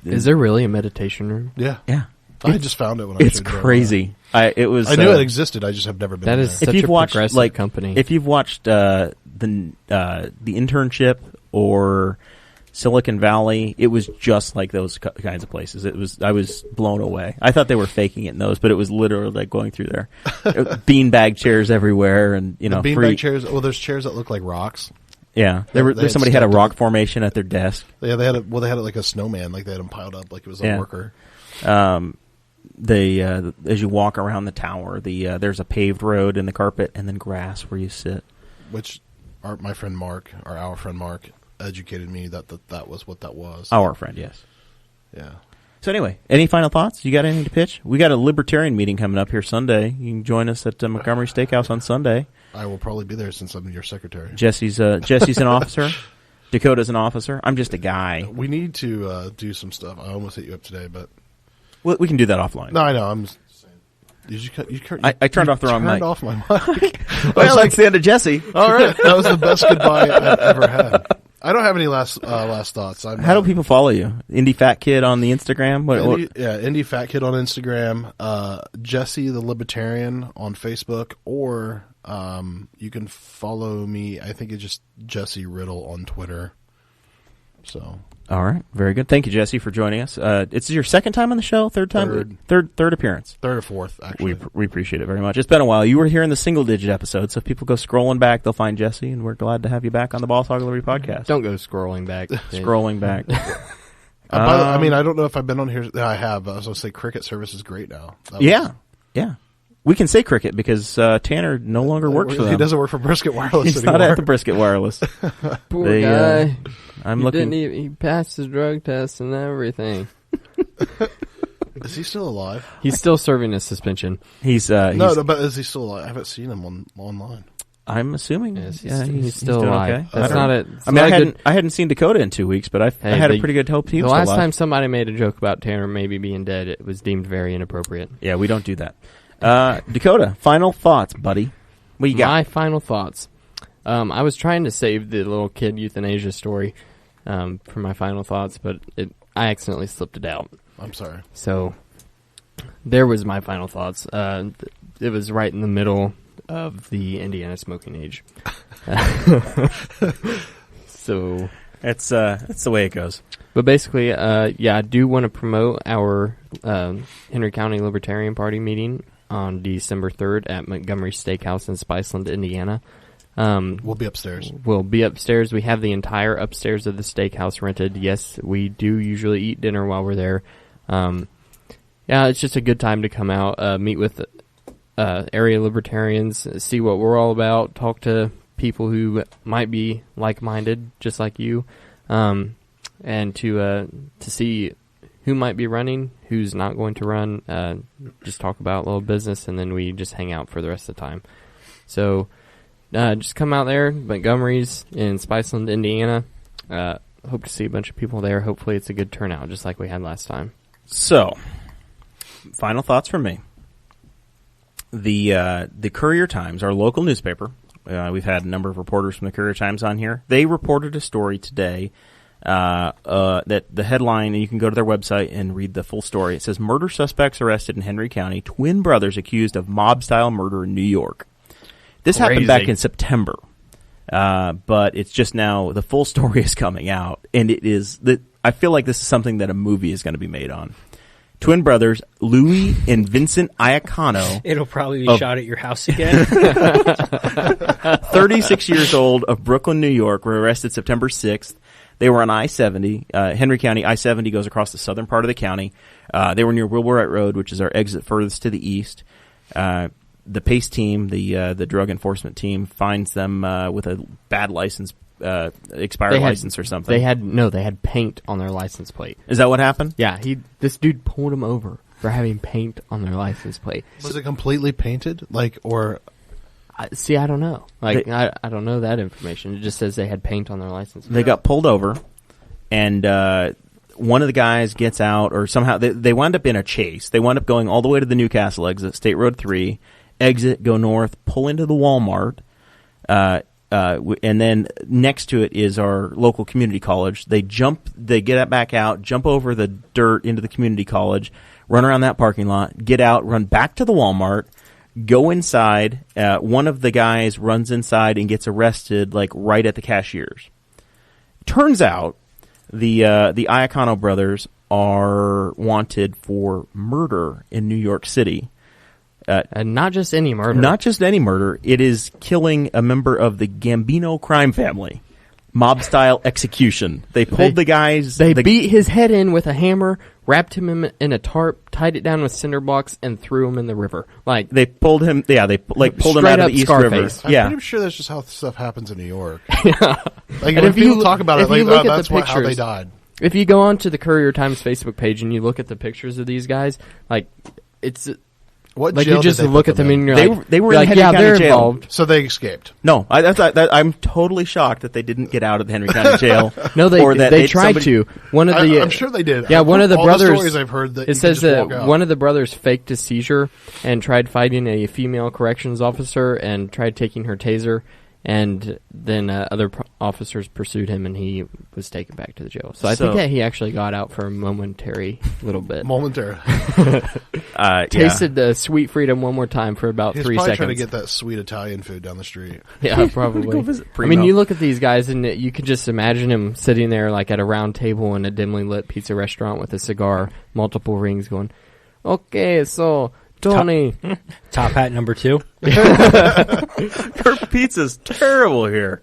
Is there really a meditation room? Yeah, Yeah, I just found it when I it's showed you crazy. I knew it existed. I just have never been. That in is there. such If you've a watched progressive company. if you've watched the internship or Silicon Valley, it was just like those kinds of places. I was blown away. I thought they were faking it in those, but it was literally like going through there. Beanbag chairs everywhere, and The free. beanbag chairs. Well, there's chairs that look like rocks. Yeah, They had somebody had a stepped rock up. formation at their desk. Yeah, they had it. Well, they had it like a snowman. Like they had them piled up like it was a Yeah. worker. As you walk around the tower, there's a paved road and the carpet, and then grass where you sit. Which our friend Mark educated me that was what that was. Our friend, yes. Yeah. So anyway, any final thoughts? You got anything to pitch? We got a libertarian meeting coming up here Sunday. You can join us at Montgomery Steakhouse on Sunday. I will probably be there since I'm your secretary. Jesse's an officer. Dakota's an officer. I'm just a guy. We need to do some stuff. I almost hit you up today, but We can do that offline. no, I know. I'm just saying. Did you cut? I turned off the wrong mic. Turned off my mic. Well, that's the end of Jesse. All right, that was the best goodbye I've ever had. I don't have any last thoughts. How do people follow you? Indie Fat Kid on the Instagram? Indie Fat Kid on Instagram, Jesse the Libertarian on Facebook, or you can follow me. I think it's just Jesse Riddle on Twitter. So All right, very good. Thank you, Jesse, for joining us. It's your second time on the show, third time, third appearance. third or fourth, actually. We appreciate it very much. It's been a while. You were here in the single-digit episode, so if people go scrolling back, they'll find Jesse, and we're glad to have you back on the Boss Hog Liberty podcast. Don't go scrolling back. Scrolling back. I mean, I don't know if I've been on here. I have. I was going to say Cricket service is great now. That was- Yeah. We can say Cricket because Tanner no longer works for them. He doesn't work for Brisket Wireless He's anymore. not at the Brisket Wireless. Poor They, guy. I'm He looking. he passed his drug test and everything. Is he still alive? He's still serving his suspension. He's No, but is he still alive? I haven't seen him online. I'm assuming. Yes, he's still doing alive. okay. That's not it. I mean, I hadn't seen Dakota in 2 weeks, but I had a pretty good hope he The was last still alive. time somebody made a joke about Tanner maybe being dead, it was deemed very inappropriate. Yeah, we don't do that. Dakota, final thoughts, buddy. What you got? My final thoughts. I was trying to save the little kid euthanasia story for my final thoughts, but I accidentally slipped it out. I'm sorry. So there was my final thoughts. It was right in the middle of the Indiana smoking age. So That's the way it goes. But basically, I do want to promote our Henry County Libertarian Party meeting on December 3rd at Montgomery Steakhouse in Spiceland, Indiana. We'll be upstairs. We have the entire upstairs of the steakhouse rented. Yes, we do usually eat dinner while we're there. It's just a good time to come out, meet with area libertarians, see what we're all about, talk to people who might be like-minded, just like you, and to see who might be running, who's not going to run, just talk about a little business, and then we just hang out for the rest of the time. So just come out there, Montgomery's in Spiceland, Indiana. Hope to see a bunch of people there. Hopefully it's a good turnout, just like we had last time. So, final thoughts from me. The Courier-Times, our local newspaper, we've had a number of reporters from the Courier-Times on here. They reported a story today that the headline, and you can go to their website and read the full story. It says, murder suspects arrested in Henry County, twin brothers accused of mob-style murder in New York. This happened back in September, but it's just now, the full story is coming out, and I feel like this is something that a movie is going to be made on. Twin brothers, Louis and Vincent Iacano. It'll probably be shot at your house again. 36 years old, of Brooklyn, New York, were arrested September 6th. They were on I-70. Henry County, I-70 goes across the southern part of the county. They were near Wilburite Road, which is our exit furthest to the east. The PACE team, the drug enforcement team, finds them with a bad license, expired license or something. They had paint on their license plate. Is that what happened? Yeah, this dude pulled them over for having paint on their license plate. Was it completely painted? I don't know. I don't know that information. It just says they had paint on their license plate. They got pulled over, and one of the guys gets out, or somehow they wound up in a chase. They wound up going all the way to the Newcastle exit, State Road 3, exit, go north, pull into the Walmart, and then next to it is our local community college. They get back out, jump over the dirt into the community college, run around that parking lot, get out, run back to the Walmart, go inside. One of the guys runs inside and gets arrested, right at the cashiers. Turns out the Iacano brothers are wanted for murder in New York City. And not just any murder. Not just any murder. It is killing a member of the Gambino crime family. Mob-style execution. They pulled the guys... They beat his head in with a hammer, wrapped him in a tarp, tied it down with cinder blocks, and threw him in the river. They pulled him... Yeah, they pulled him out of the East Scarface. River. I'm pretty sure that's just how stuff happens in New York. Yeah. When people talk about it, that's how they died. If you go onto the Courier-Times Facebook page and you look at the pictures of these guys, it's... What jail you just did they look put at them in? and you're they were in like, Henry County they're jail. involved. So they escaped. No, I'm totally shocked that they didn't get out of the Henry County jail. No, they tried to. I'm sure they did. Yeah, one of the brothers. The stories I've heard that it says that one of the brothers faked a seizure and tried fighting a female corrections officer and tried taking her taser. And then other officers pursued him, and he was taken back to the jail. So I think that he actually got out for a momentary little bit. Tasted the sweet freedom one more time for about 3 seconds. He's probably trying to get that sweet Italian food down the street. Yeah, probably. I mean, you look at these guys, and you can just imagine him sitting there at a round table in a dimly lit pizza restaurant with a cigar, multiple rings going, okay, so... Tony. Top hat number 2. Her pizza's terrible here.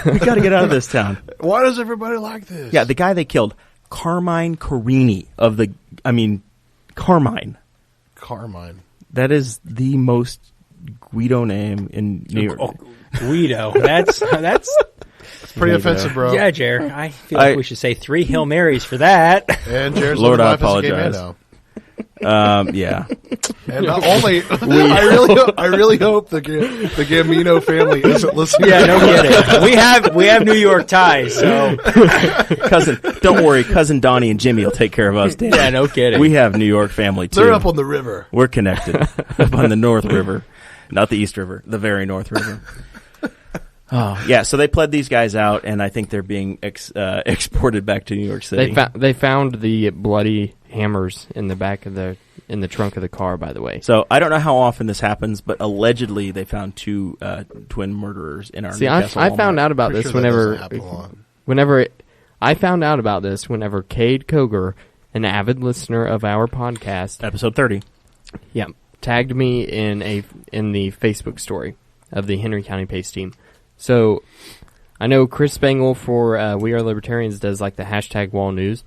We got to get out of this town. Why does everybody like this? Yeah, the guy they killed, Carmine Carini Carmine. Carmine. That is the most Guido name in New York. Oh, Guido. That's pretty offensive, bro. Yeah, Jer. I feel like we should say 3 Hail Marys for that. And Jer's Lord, I life as a gay man apologize. now. Yeah. And not only, I really hope the Gambino family isn't listening. Yeah, no kidding. We have New York ties, so don't worry, cousin Donnie and Jimmy will take care of us. Dan. Yeah, no kidding. We have New York family too. They're up on the river. We're connected up on the North River, not the East River, the very North River. Oh, yeah, so they pled these guys out, and I think they're being exported back to New York City. They found the bloody hammers in the back of in the trunk of the car, by the way. So I don't know how often this happens, but allegedly they found 2 twin murderers in our Newcastle I Walmart. found out about this whenever Cade Koger, an avid listener of our podcast, Episode 30. Yeah, tagged me in the Facebook story of the Henry County Pace team. So I know Chris Spangle for We Are Libertarians does like the hashtag Wall News.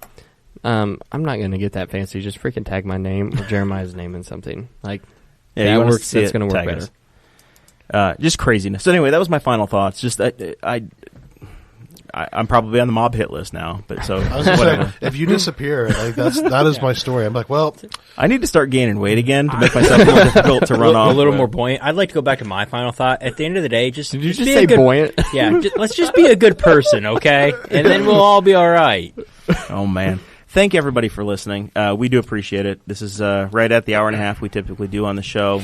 I'm not going to get that fancy. Just freaking tag my name or Jeremiah's name in something. Like, yeah, that works. That's going to work better. Just craziness. So anyway, that was my final thoughts. Just I'm probably on the mob hit list now, but so I was gonna say, if you disappear, like that is my story. I'm like, well, I need to start gaining weight again to make myself more difficult to run off. A little with. more buoyant. I'd like to go back to my final thought. At the end of the day, Did you just just be say a good, buoyant? Yeah, let's just be a good person, okay? And then we'll all be all right. Oh man. Thank everybody for listening. We do appreciate it. This is right at the hour and a half we typically do on the show.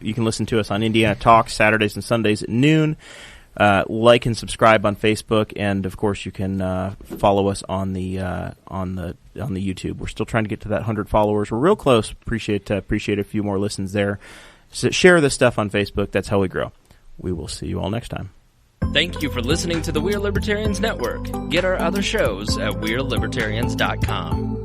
You can listen to us on Indiana Talk Saturdays and Sundays at noon. Like and subscribe on Facebook, and of course you can follow us on the YouTube. We're still trying to get to that 100 followers. We're real close. Appreciate a few more listens there. So share this stuff on Facebook. That's how we grow. We will see you all next time. Thank you for listening to the We Are Libertarians Network. Get our other shows at WeareLibertarians.com.